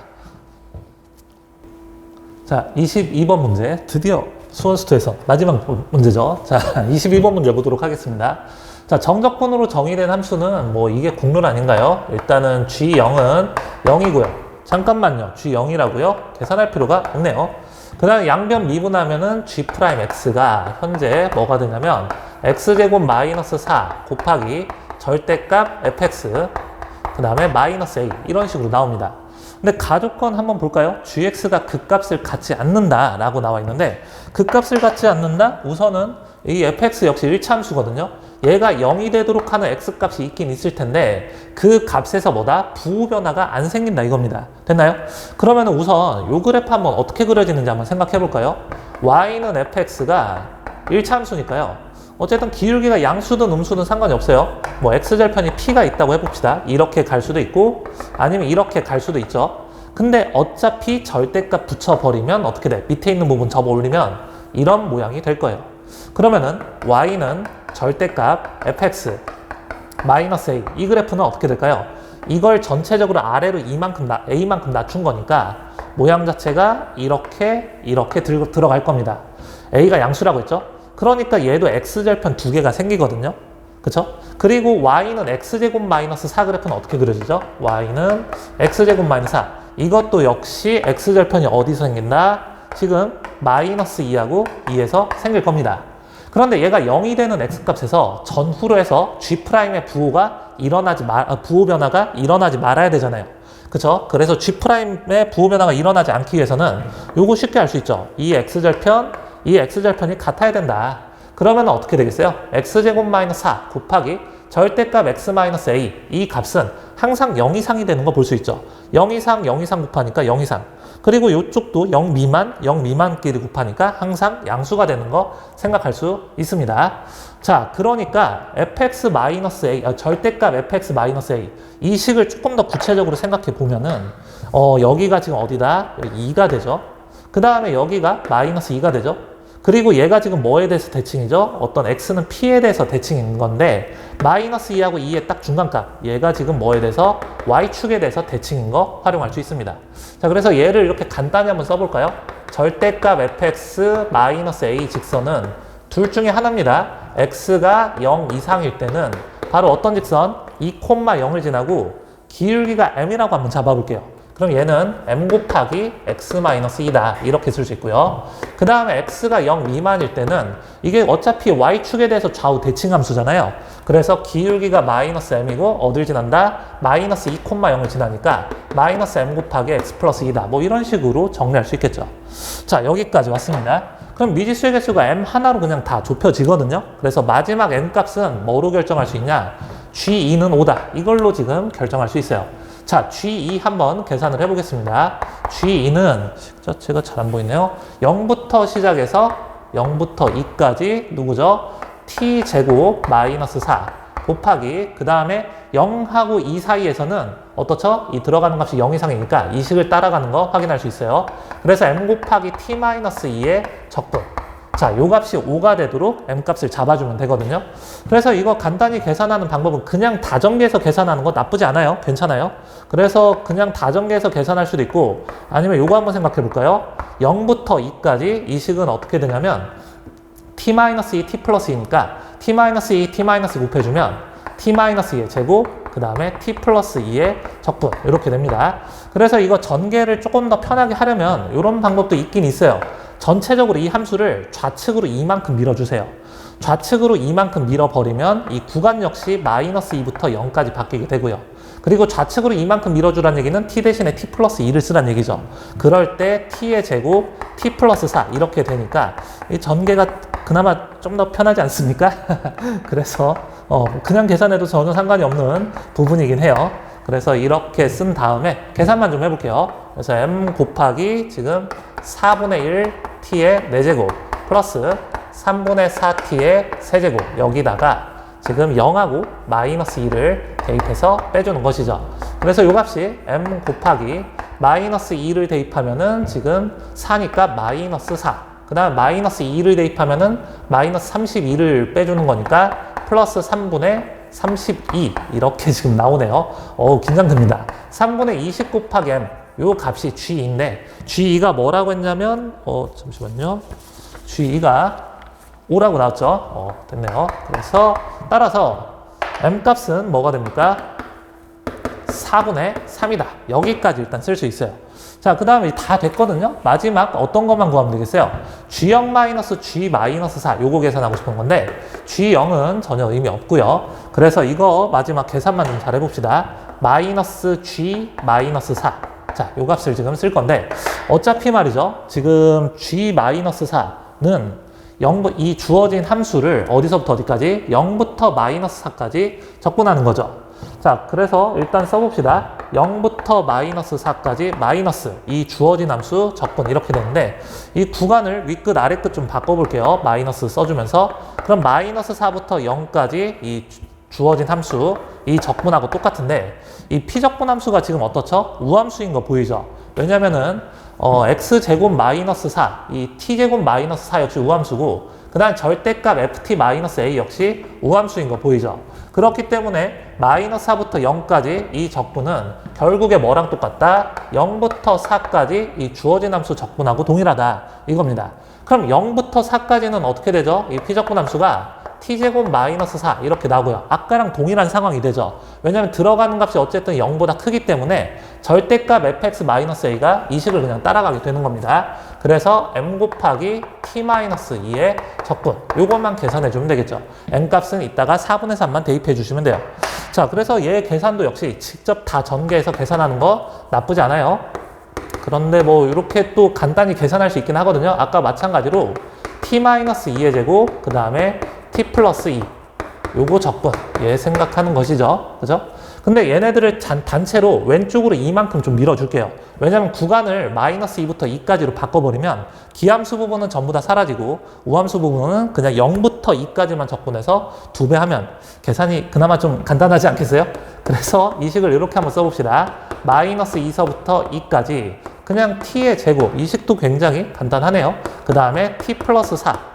자, 22번 문제 드디어 수원수투에서 마지막 문제죠. 자, 22번 문제 보도록 하겠습니다. 자, 정적분으로 정의된 함수는 뭐 이게 국룰 아닌가요? 일단은 G0은 0이고요. 잠깐만요. G0이라고요? 계산할 필요가 없네요. 그 다음에 양변 미분하면은 G'X가 현재 뭐가 되냐면 X제곱 마이너스 4 곱하기 절대값 fx 그 다음에 마이너스 a 이런 식으로 나옵니다. 근데 가조건 한번 볼까요? gx가 극값을 갖지 않는다 라고 나와 있는데 극값을 갖지 않는다? 우선은 이 fx 역시 1차함수거든요. 얘가 0이 되도록 하는 x값이 있긴 있을 텐데 그 값에서 뭐다? 부호변화가 안 생긴다 이겁니다. 됐나요? 그러면 우선 요 그래프 한번 어떻게 그려지는지 한번 생각해 볼까요? y는 fx가 1차함수니까요. 어쨌든 기울기가 양수든 음수든 상관이 없어요. 뭐 x절편이 p가 있다고 해봅시다. 이렇게 갈 수도 있고 아니면 이렇게 갈 수도 있죠. 근데 어차피 절대값 붙여버리면 어떻게 돼? 밑에 있는 부분 접어 올리면 이런 모양이 될 거예요. 그러면은 y는 절대값 fx 마이너스 a 이 그래프는 어떻게 될까요? 이걸 전체적으로 아래로 a만큼 낮춘 거니까 모양 자체가 이렇게 들어갈 겁니다. a가 양수라고 했죠? 그러니까 얘도 x절편 두 개가 생기거든요. 그쵸? 그리고 y는 x제곱 마이너스 4 그래프는 어떻게 그려지죠? y는 x제곱 마이너스 4 이것도 역시 x절편이 어디서 생긴다? 지금 마이너스 2하고 2에서 생길 겁니다. 그런데 얘가 0이 되는 x값에서 전후로 해서 g'의 부호 변화가 일어나지 말아야 되잖아요. 그쵸? 그래서 g'의 부호 변화가 일어나지 않기 위해서는 요거 쉽게 알 수 있죠. 이 x절편이 같아야 된다. 그러면 어떻게 되겠어요? x제곱 마이너스 4 곱하기 절대값 x 마이너스 a 이 값은 항상 0 이상이 되는 거 볼 수 있죠. 0 이상 곱하니까 0 이상. 그리고 이쪽도 0 미만끼리 곱하니까 항상 양수가 되는 거 생각할 수 있습니다. 자, 그러니까 fx 마이너스 a, 절대값 fx 마이너스 a 이 식을 조금 더 구체적으로 생각해 보면은 여기가 지금 어디다? 여기 2가 되죠. 그 다음에 여기가 마이너스 2가 되죠. 그리고 얘가 지금 뭐에 대해서 대칭이죠? 어떤 x는 p에 대해서 대칭인 건데 마이너스 2하고 2의 딱 중간값 얘가 지금 뭐에 대해서 y축에 대해서 대칭인 거 활용할 수 있습니다. 자, 그래서 얘를 이렇게 간단히 한번 써볼까요? 절대값 fx 마이너스 a 직선은 둘 중에 하나입니다. x가 0 이상일 때는 바로 어떤 직선? 2,0을 지나고 기울기가 m이라고 한번 잡아볼게요. 그럼 얘는 m 곱하기 x-2다 이렇게 쓸 수 있고요. 그 다음에 x가 0 미만일 때는 이게 어차피 y축에 대해서 좌우 대칭함수잖아요. 그래서 기울기가 마이너스 m이고 어딜 지난다? 마이너스 2,0을 지나니까 마이너스 m 곱하기 x 플러스 2다. 뭐 이런 식으로 정리할 수 있겠죠. 자, 여기까지 왔습니다. 그럼 미지수의 개수가 m 하나로 그냥 다 좁혀지거든요. 그래서 마지막 m 값은 뭐로 결정할 수 있냐? G2는 5다. 이걸로 지금 결정할 수 있어요. 자, G2 한번 계산을 해보겠습니다. G2는 식자체가 잘 안 보이네요. 0부터 시작해서 0부터 2까지 누구죠? t제곱 마이너스 4 곱하기 그 다음에 0하고 2 사이에서는 어떻죠? 이 들어가는 값이 0 이상이니까 이 식을 따라가는 거 확인할 수 있어요. 그래서 m 곱하기 t-2의 적분. 자, 요 값이 5가 되도록 m값을 잡아주면 되거든요. 그래서 이거 간단히 계산하는 방법은 그냥 다전개해서 계산하는 거 나쁘지 않아요. 괜찮아요. 그래서 그냥 다전개해서 계산할 수도 있고 아니면 요거 한번 생각해 볼까요? 0부터 2까지 이 식은 어떻게 되냐면 t-2, t 플러스 2니까 t-2, t-2 곱해주면 t-2의 제곱 그 다음에 t 플러스 2의 적분 이렇게 됩니다. 그래서 이거 전개를 조금 더 편하게 하려면 이런 방법도 있긴 있어요. 전체적으로 이 함수를 좌측으로 이만큼 밀어주세요. 좌측으로 이만큼 밀어버리면 이 구간 역시 마이너스 2부터 0까지 바뀌게 되고요. 그리고 좌측으로 이만큼 밀어주라는 얘기는 t 대신에 t 플러스 2를 쓰란 얘기죠. 그럴 때 t의 제곱 t 플러스 4 이렇게 되니까 이 전개가 그나마 좀 더 편하지 않습니까? 그래서 그냥 계산해도 전혀 상관이 없는 부분이긴 해요. 그래서 이렇게 쓴 다음에 계산만 좀 해볼게요. 그래서 m 곱하기 지금 4분의 1 t의 4제곱 플러스 3분의 4 t의 세제곱 여기다가 지금 0하고 마이너스 2를 대입해서 빼주는 것이죠. 그래서 이 값이 m 곱하기 마이너스 2를 대입하면은 지금 4니까 마이너스 4. 그 다음 마이너스 2를 대입하면은 마이너스 32를 빼주는 거니까 플러스 3분의 32 이렇게 지금 나오네요. 긴장됩니다. 3분의 20 곱하기 m 요 값이 G2인데 G2가 뭐라고 했냐면 잠시만요. G2가 5라고 나왔죠. 됐네요. 그래서 따라서 m 값은 뭐가 됩니까? 4분의 3이다. 여기까지 일단 쓸 수 있어요. 자, 그 다음에 다 됐거든요. 마지막 어떤 것만 구하면 되겠어요? G0 마이너스 G 마이너스 4 요거 계산하고 싶은 건데 G0은 전혀 의미 없고요. 그래서 이거 마지막 계산만 좀 잘 해봅시다. 마이너스 G 마이너스 4. 자, 요 값을 지금 쓸 건데 어차피 말이죠. 지금 G 마이너스 4는 이 주어진 함수를 어디서부터 어디까지? 0부터 마이너스 4까지 적분하는 거죠. 자, 그래서 일단 써봅시다. 0부터 마이너스 4까지 마이너스 이 주어진 함수 적분 이렇게 되는데 이 구간을 윗끝 아래끝 좀 바꿔볼게요. 마이너스 써주면서 그럼 마이너스 4부터 0까지 이 주어진 함수 이 적분하고 똑같은데 이 피적분 함수가 지금 어떻죠? 우함수인 거 보이죠? 왜냐면은 x제곱 마이너스 4, 이 t제곱 마이너스 4 역시 우함수고 그 다음 절대값 ft 마이너스 a 역시 우함수인 거 보이죠? 그렇기 때문에 마이너스 4부터 0까지 이 적분은 결국에 뭐랑 똑같다? 0부터 4까지 이 주어진 함수 적분하고 동일하다 이겁니다. 그럼 0부터 4까지는 어떻게 되죠? 이 피적분 함수가 t제곱 마이너스 4 이렇게 나오고요. 아까랑 동일한 상황이 되죠. 왜냐하면 들어가는 값이 어쨌든 0보다 크기 때문에 절대값 fx 마이너스 a가 이 식을 그냥 따라가게 되는 겁니다. 그래서 m 곱하기 t 마이너스 2의 적분 요것만 계산해 주면 되겠죠. m 값은 이따가 4분의 3만 대입해 주시면 돼요. 자, 그래서 얘 계산도 역시 직접 다 전개해서 계산하는 거 나쁘지 않아요. 그런데 뭐 이렇게 또 간단히 계산할 수 있긴 하거든요. 아까 마찬가지로 t-2의 제곱 그 다음에 t 플러스 2 요거 적분 얘 생각하는 것이죠. 그죠? 근데 얘네들을 단체로 왼쪽으로 2만큼 좀 밀어줄게요. 왜냐면 구간을 마이너스 2부터 2까지로 바꿔버리면 기함수 부분은 전부 다 사라지고 우함수 부분은 그냥 0부터 2까지만 적분해서 2배 하면 계산이 그나마 좀 간단하지 않겠어요? 그래서 이 식을 이렇게 한번 써봅시다. 마이너스 2서부터 2까지 그냥 t의 제곱 이 식도 굉장히 간단하네요. 그 다음에 t 플러스 4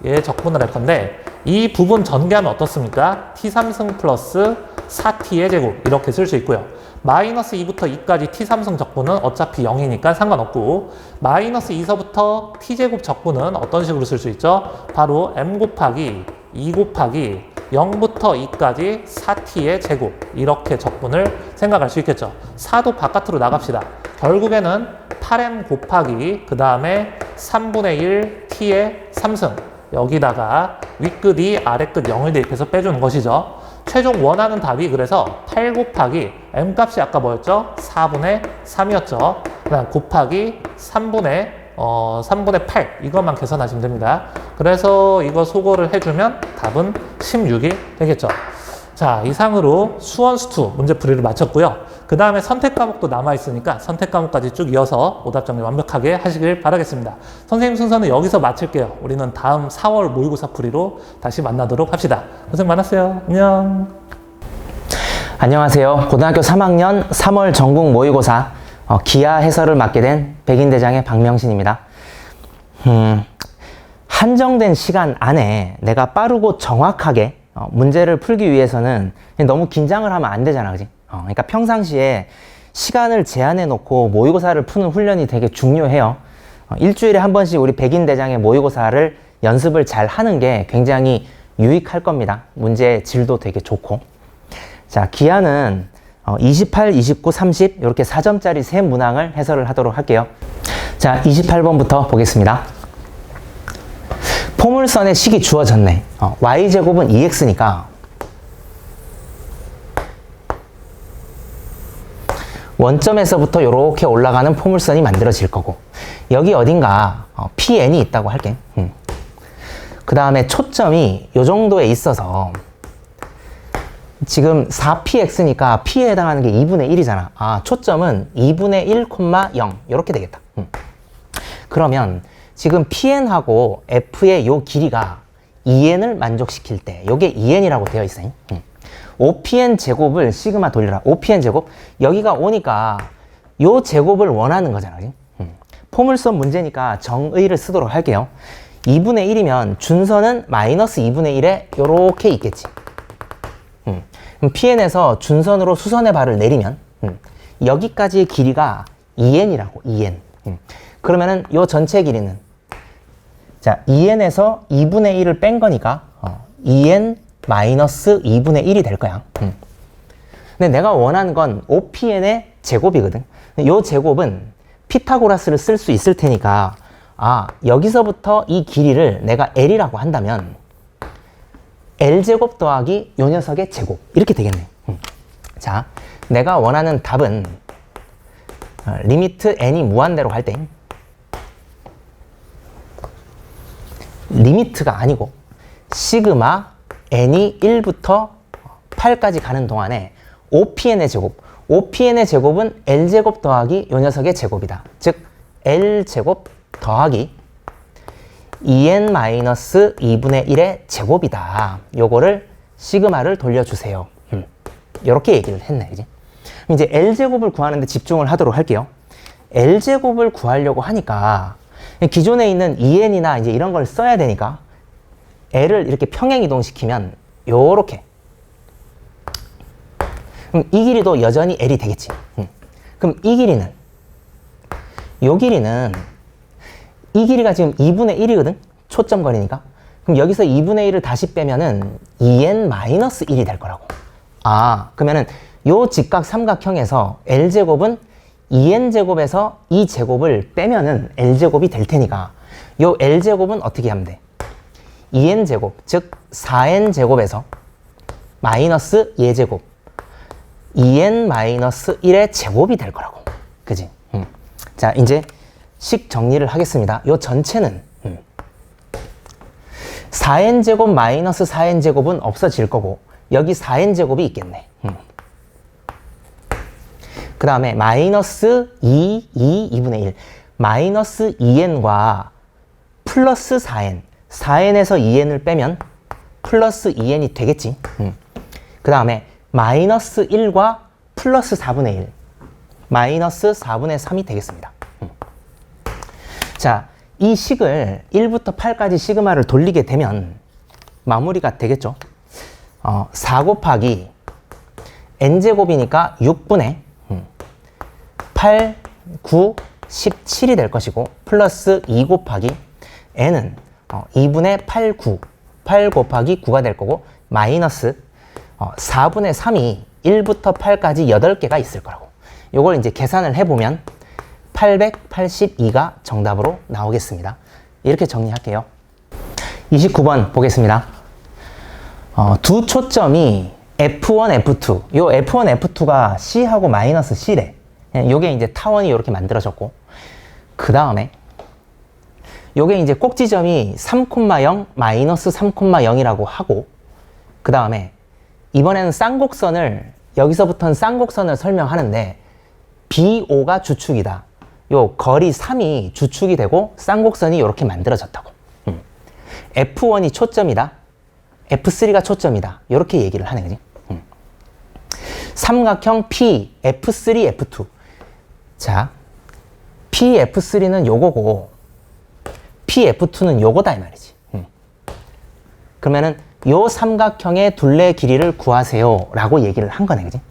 얘 적분을 할 건데 이 부분 전개하면 어떻습니까? t3승 플러스 4t의 제곱 이렇게 쓸 수 있고요. 마이너스 2부터 2까지 t3승 적분은 어차피 0이니까 상관없고 마이너스 2서부터 t제곱 적분은 어떤 식으로 쓸 수 있죠? 바로 m 곱하기 2 곱하기 0부터 2까지 4t의 제곱 이렇게 적분을 생각할 수 있겠죠. 4도 바깥으로 나갑시다. 결국에는 8m 곱하기 그 다음에 3분의 1 t의 3승 여기다가 윗끝이 아래끝 0을 대입해서 빼주는 것이죠. 최종 원하는 답이 그래서 8 곱하기 m 값이 아까 뭐였죠? 4분의 3이었죠. 그 다음 곱하기 3분의 8 이것만 계산하시면 됩니다. 그래서 이거 소거를 해주면 답은 16이 되겠죠. 자, 이상으로 수원 수투 문제풀이를 마쳤고요. 그 다음에 선택 과목도 남아있으니까 선택 과목까지 쭉 이어서 오답 정리 완벽하게 하시길 바라겠습니다. 선생님 순서는 여기서 마칠게요. 우리는 다음 4월 모의고사 풀이로 다시 만나도록 합시다. 고생 많았어요. 안녕. 안녕하세요. 고등학교 3학년 3월 전국 모의고사 기하 해설을 맡게 된 백인대장의 박명신입니다. 한정된 시간 안에 내가 빠르고 정확하게 문제를 풀기 위해서는 너무 긴장을 하면 안 되잖아, 그지? 그러니까 평상시에 시간을 제한해 놓고 모의고사를 푸는 훈련이 되게 중요해요. 일주일에 한 번씩 우리 백인대장의 모의고사를 연습을 잘 하는 게 굉장히 유익할 겁니다. 문제의 질도 되게 좋고. 자, 기하는 28, 29, 30 이렇게 4점짜리 세 문항을 해설을 하도록 할게요. 자, 28번부터 보겠습니다. 포물선의 식이 주어졌네. y제곱은 2x니까 원점에서부터 이렇게 올라가는 포물선이 만들어질 거고 여기 어딘가 PN이 있다고 할게. 그 다음에 초점이 요 정도에 있어서 지금 4px니까 p에 해당하는 게 2분의 1이잖아. 아, 초점은 2분의 1, 0 이렇게 되겠다. 그러면 지금 pn하고 f의 요 길이가 2n을 만족시킬 때 요게 2n이라고 되어 있어요. 5pn 제곱을 시그마 돌려라. 5pn 제곱 여기가 오니까 요 제곱을 원하는 거잖아. 그치? 포물선 문제니까 정의를 쓰도록 할게요. 2분의 1이면 준선은 마이너스 2분의 1에 요렇게 있겠지. 그럼 pn에서 준선으로 수선의 발을 내리면 여기까지의 길이가 2n이라고. 2n. 그러면은 요 전체 길이는 자 2n에서 2분의 1을 뺀 거니까 2n 마이너스 2분의 1이 될 거야. 근데 내가 원하는 건 5pn의 제곱이거든. 요 제곱은 피타고라스를 쓸 수 있을 테니까 아 여기서부터 이 길이를 내가 L이라고 한다면 L제곱 더하기 요 녀석의 제곱 이렇게 되겠네. 자 내가 원하는 답은 리미트 n이 무한대로 갈 때 리미트가 아니고 시그마 n이 1부터 8까지 가는 동안에 5pn의 제곱 5pn의 제곱은 L제곱 더하기 요 녀석의 제곱이다. 즉 L제곱 더하기 2n-2분의 1의 제곱이다. 요거를 시그마를 돌려주세요. 이렇게 얘기를 했네. 그지? 이제 L제곱을 구하는데 집중을 하도록 할게요. L제곱을 구하려고 하니까 기존에 있는 2n이나 이제 이런 걸 써야 되니까 L을 이렇게 평행 이동시키면 요렇게 그럼 이 길이도 여전히 L이 되겠지. 그럼 이 길이는 이 길이가 지금 2분의 1이거든? 초점 거리니까. 그럼 여기서 2분의 1을 다시 빼면은 2n-1이 될 거라고. 아, 그러면은 요 직각 삼각형에서 L제곱은 2n제곱에서 이 제곱을 빼면은 L제곱이 될 테니까 요 L제곱은 어떻게 하면 돼? 2n제곱, 즉 4n제곱에서 마이너스 예제곱 2n-1의 제곱이 될 거라고. 그지? 자, 이제 식 정리를 하겠습니다. 요 전체는 4n제곱 마이너스 4n제곱은 없어질 거고 여기 4n제곱이 있겠네. 그 다음에 마이너스 2분의 1 마이너스 2n과 플러스 4n 4n에서 2n을 빼면 플러스 2n이 되겠지. 그 다음에 마이너스 1과 플러스 4분의 1 마이너스 4분의 3이 되겠습니다. 자, 이 식을 1부터 8까지 시그마를 돌리게 되면 마무리가 되겠죠. 4 곱하기 n제곱이니까 6분의 8, 9, 17이 될 것이고 플러스 2 곱하기 n은 2분의 8, 9 8 곱하기 9가 될 거고 마이너스 4분의 3이 1부터 8까지 8개가 있을 거라고. 요걸 이제 계산을 해보면 882가 정답으로 나오겠습니다. 이렇게 정리할게요. 29번 보겠습니다. 두 초점이 F1, F2. 요 F1, F2가 C하고 마이너스 C래. 요게 이제 타원이 이렇게 만들어졌고, 그 다음에 요게 이제 꼭지점이 3,0, 마이너스 3,0이라고 하고, 그 다음에 이번에는 쌍곡선을, 여기서부터는 쌍곡선을 설명하는데, BO가 주축이다. 요 거리 3이 주축이 되고 쌍곡선이 이렇게 만들어졌다고. F1이 초점이다. F3가 초점이다. 이렇게 얘기를 하네. 그지? 삼각형 P, F3, F2. 자, PF3는 요거고 PF2는 요거다 이 말이지. 그러면은 요 삼각형의 둘레 길이를 구하세요 라고 얘기를 한 거네. 그지?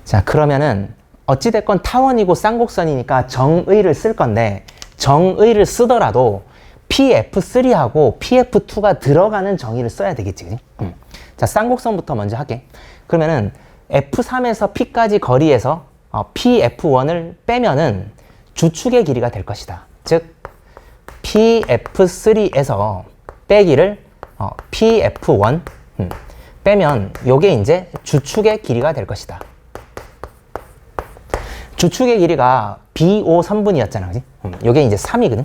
자, 그러면은 어찌됐건 타원이고 쌍곡선이니까 정의를 쓸 건데 정의를 쓰더라도 PF3하고 PF2가 들어가는 정의를 써야 되겠지. 그치? 자, 쌍곡선부터 먼저 할게. 그러면은 F3에서 P까지 거리에서 PF1을 빼면은 주축의 길이가 될 것이다. 즉 PF3에서 빼기를 PF1 빼면 요게 이제 주축의 길이가 될 것이다. 주축의 길이가 BO 선분이었잖아. 그지? 요게 이제 3이거든.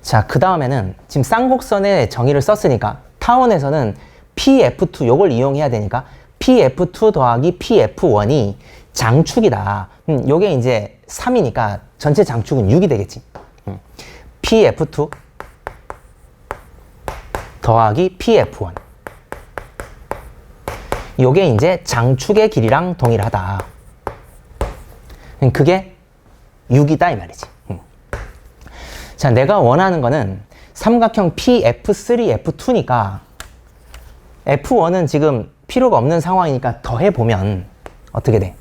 자, 그 다음에는 지금 쌍곡선의 정의를 썼으니까 타원에서는 PF2 요걸 이용해야 되니까 PF2 더하기 PF1이 장축이다. 요게 이제 3이니까 전체 장축은 6이 되겠지. PF2 더하기 PF1. 요게 이제 장축의 길이랑 동일하다. 그게 6이다 이 말이지. 자, 내가 원하는 거는 삼각형 PF3, F2니까 F1은 지금 필요가 없는 상황이니까 더해보면 어떻게 돼?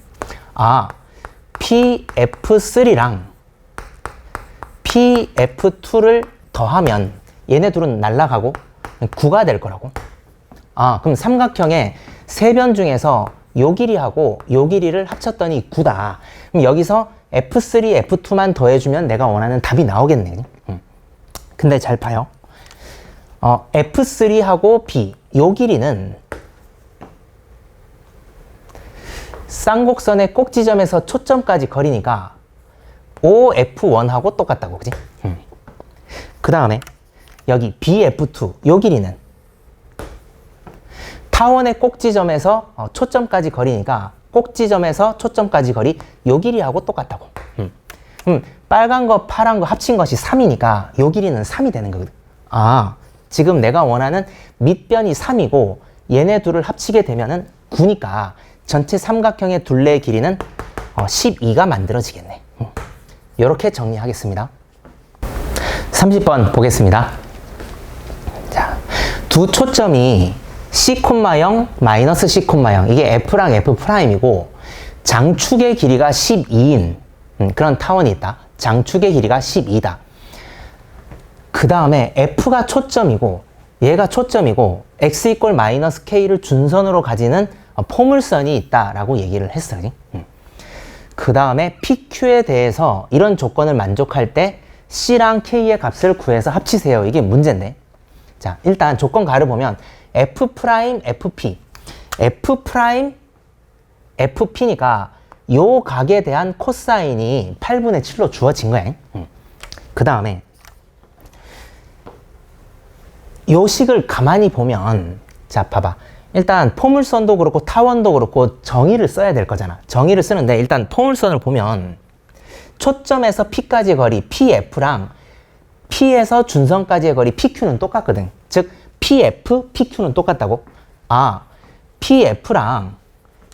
아, PF3랑 PF2를 더하면 얘네 둘은 날아가고 9가 될 거라고. 아, 그럼 삼각형의 세 변 중에서 요 길이하고 요 길이를 합쳤더니 9다. 그럼 여기서 F3, F2만 더해주면 내가 원하는 답이 나오겠네. 근데 잘 봐요. F3하고 B, 요 길이는 쌍곡선의 꼭지점에서 초점까지 거리니까 OF1하고 똑같다고, 그지? 그 다음에 여기 BF2, 요 길이는 타원의 꼭지점에서 초점까지 거리니까 꼭지점에서 초점까지 거리 요 길이하고 똑같다고. 빨간 거 파란 거 합친 것이 3이니까 요 길이는 3이 되는 거거든. 아, 지금 내가 원하는 밑변이 3이고 얘네 둘을 합치게 되면은 9니까 전체 삼각형의 둘레의 길이는 12가 만들어지겠네. 이렇게 정리하겠습니다. 30번 보겠습니다. 자, 두 초점이 C,0 마이너스 C,0 이게 F랑 F'이고 장축의 길이가 12인 그런 타원이 있다. 장축의 길이가 12다. 그 다음에 F가 초점이고 얘가 초점이고 X 이퀄 마이너스 K를 준선으로 가지는 포물선이 있다라고 얘기를 했어요. 그 다음에 PQ에 대해서 이런 조건을 만족할 때 C랑 K의 값을 구해서 합치세요. 이게 문제인데. 자, 일단 조건 가를 보면 F', FP. F', FP니까 요 각에 대한 코사인이 8분의 7로 주어진 거야. 그 다음에 요 식을 가만히 보면, 자, 봐봐. 일단 포물선도 그렇고 타원도 그렇고 정의를 써야 될 거잖아. 정의를 쓰는데 일단 포물선을 보면 초점에서 P까지의 거리 PF랑 P에서 준선까지의 거리 PQ는 똑같거든. 즉 PF, PQ는 똑같다고? 아, PF랑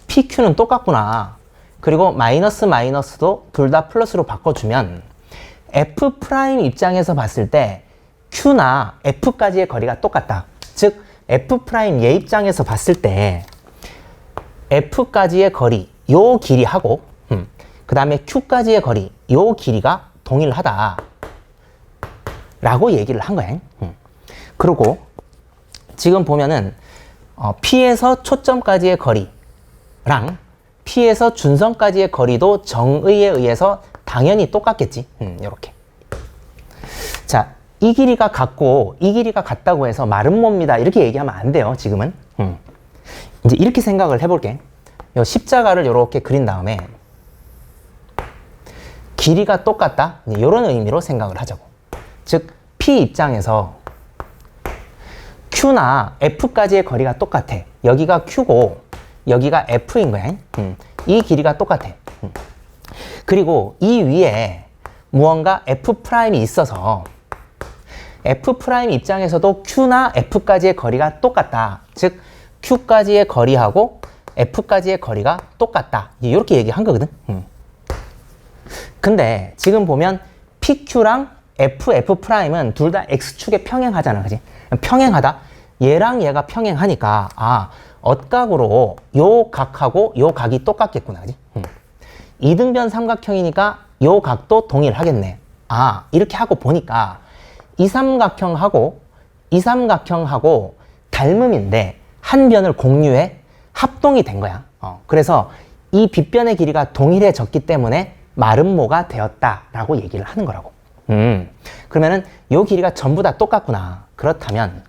PQ는 똑같구나. 그리고 마이너스 마이너스도 둘 다 플러스로 바꿔주면 F' 입장에서 봤을 때 Q나 F까지의 거리가 똑같다. 즉 F' 얘 입장에서 봤을 때 F까지의 거리 요 길이하고 그 다음에 Q까지의 거리 요 길이가 동일하다 라고 얘기를 한 거야. 그리고 지금 보면은 P에서 초점까지의 거리랑 P에서 준선까지의 거리도 정의에 의해서 당연히 똑같겠지. 요렇게. 자, 이 길이가 같고 이 길이가 같다고 해서 말은 뭡니다. 이렇게 얘기하면 안 돼요. 지금은. 이제 이렇게 생각을 해볼게. 요 십자가를 이렇게 그린 다음에 길이가 똑같다. 이런 의미로 생각을 하자고. 즉 P 입장에서 Q나 F까지의 거리가 똑같아. 여기가 Q고 여기가 F인 거야. 이 길이가 똑같아. 그리고 이 위에 무언가 F'이 있어서 F' 입장에서도 Q나 F까지의 거리가 똑같다. 즉 Q까지의 거리하고 F까지의 거리가 똑같다. 이렇게 얘기한 거거든. 근데 지금 보면 PQ랑 F'은 둘 다 X축에 평행하잖아. 그지? 평행하다. 얘랑 얘가 평행하니까 엇각으로 요 각하고 요 각이 똑같겠구나. 그지? 이등변 삼각형이니까 요 각도 동일하겠네. 이렇게 하고 보니까 이 삼각형하고 닮음인데 한 변을 공유해 합동이 된 거야. 그래서 이 빗변의 길이가 동일해졌기 때문에 마름모가 되었다라고 얘기를 하는 거라고. 그러면은 요 길이가 전부 다 똑같구나. 그렇다면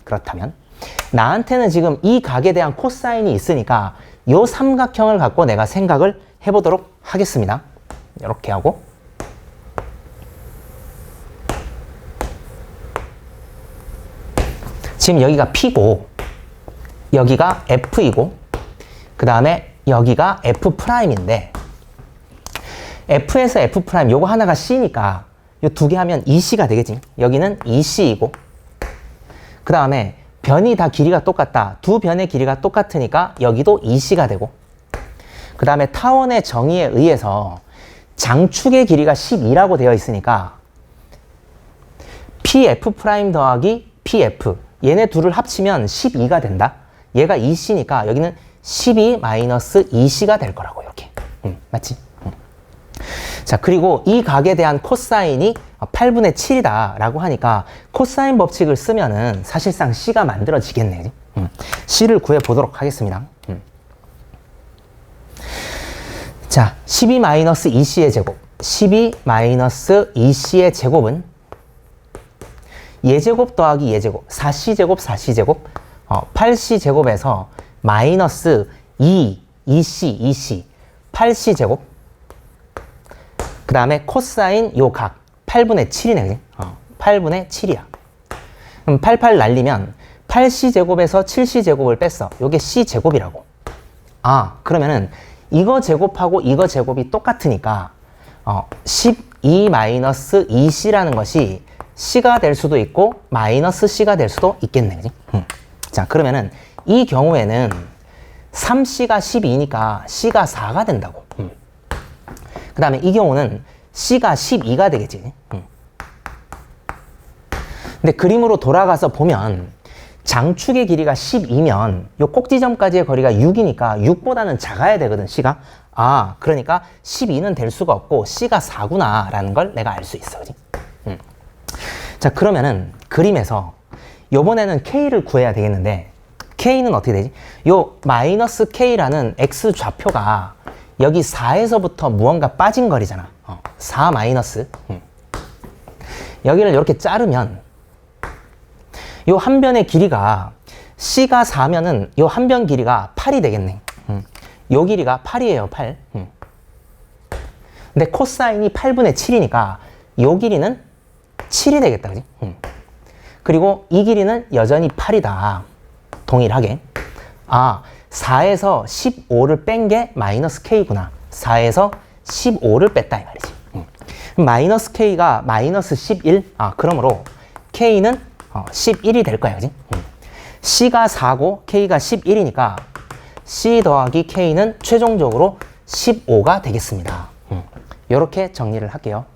나한테는 지금 이 각에 대한 코사인이 있으니까 요 삼각형을 갖고 내가 생각을 해보도록 하겠습니다. 이렇게 하고 지금 여기가 P고 여기가 F이고 그 다음에 여기가 F'인데 F에서 F' 요거 하나가 C니까 요 두 개 하면 EC가 되겠지. 여기는 EC이고 그 다음에 변이 다 길이가 똑같다. 두 변의 길이가 똑같으니까 여기도 EC가 되고 그 다음에 타원의 정의에 의해서 장축의 길이가 12라고 되어 있으니까 PF' 더하기 PF 얘네 둘을 합치면 12가 된다. 얘가 EC니까 여기는 12-EC가 될 거라고 이렇게. 맞지? 자, 그리고 이 각에 대한 코사인이 8분의 7이다 라고 하니까 코사인 법칙을 쓰면은 사실상 C가 만들어지겠네. C를 구해 보도록 하겠습니다. 자, 12-EC의 제곱 12-EC의 제곱은 예제곱 더하기 예제곱 4C제곱 4C제곱 8C제곱에서 마이너스 2C 8C제곱 그 다음에 코사인 요 각 8분의 7이네. 그지? 8분의 7이야. 그럼 88 날리면 8C제곱에서 7C제곱을 뺐어. 요게 C제곱이라고. 아, 그러면은 이거 제곱하고 이거 제곱이 똑같으니까 12-2C라는 것이 C가 될 수도 있고 마이너스 C가 될 수도 있겠네. 그지? 자, 그러면은 이 경우에는 3C가 12니까 C가 4가 된다고. 그 다음에 이 경우는 C가 12가 되겠지. 근데 그림으로 돌아가서 보면 장축의 길이가 12면 요 꼭지점까지의 거리가 6이니까 6보다는 작아야 되거든, C가. 아, 그러니까 12는 될 수가 없고 C가 4구나 라는 걸 내가 알 수 있어. 그지? 자, 그러면은 그림에서 요번에는 K를 구해야 되겠는데 K는 어떻게 되지? 요 마이너스 K라는 X 좌표가 여기 4에서부터 무언가 빠진 거리잖아. 4 마이너스. 여기를 이렇게 자르면 요 한 변의 길이가 C가 4면은 요 한 변 길이가 8이 되겠네. 요 길이가 8이에요, 8. 근데 코사인이 8분의 7이니까 요 길이는 7이 되겠다, 그지? 그리고 이 길이는 여전히 8이다. 동일하게. 아, 4에서 15를 뺀 게 마이너스 K구나. 4에서 15를 뺐다 이 말이지. 마이너스 K가 마이너스 11. 아, 그러므로 K는 11이 될 거야, 그지? C가 4고 K가 11이니까 C 더하기 K는 최종적으로 15가 되겠습니다. 이렇게 정리를 할게요.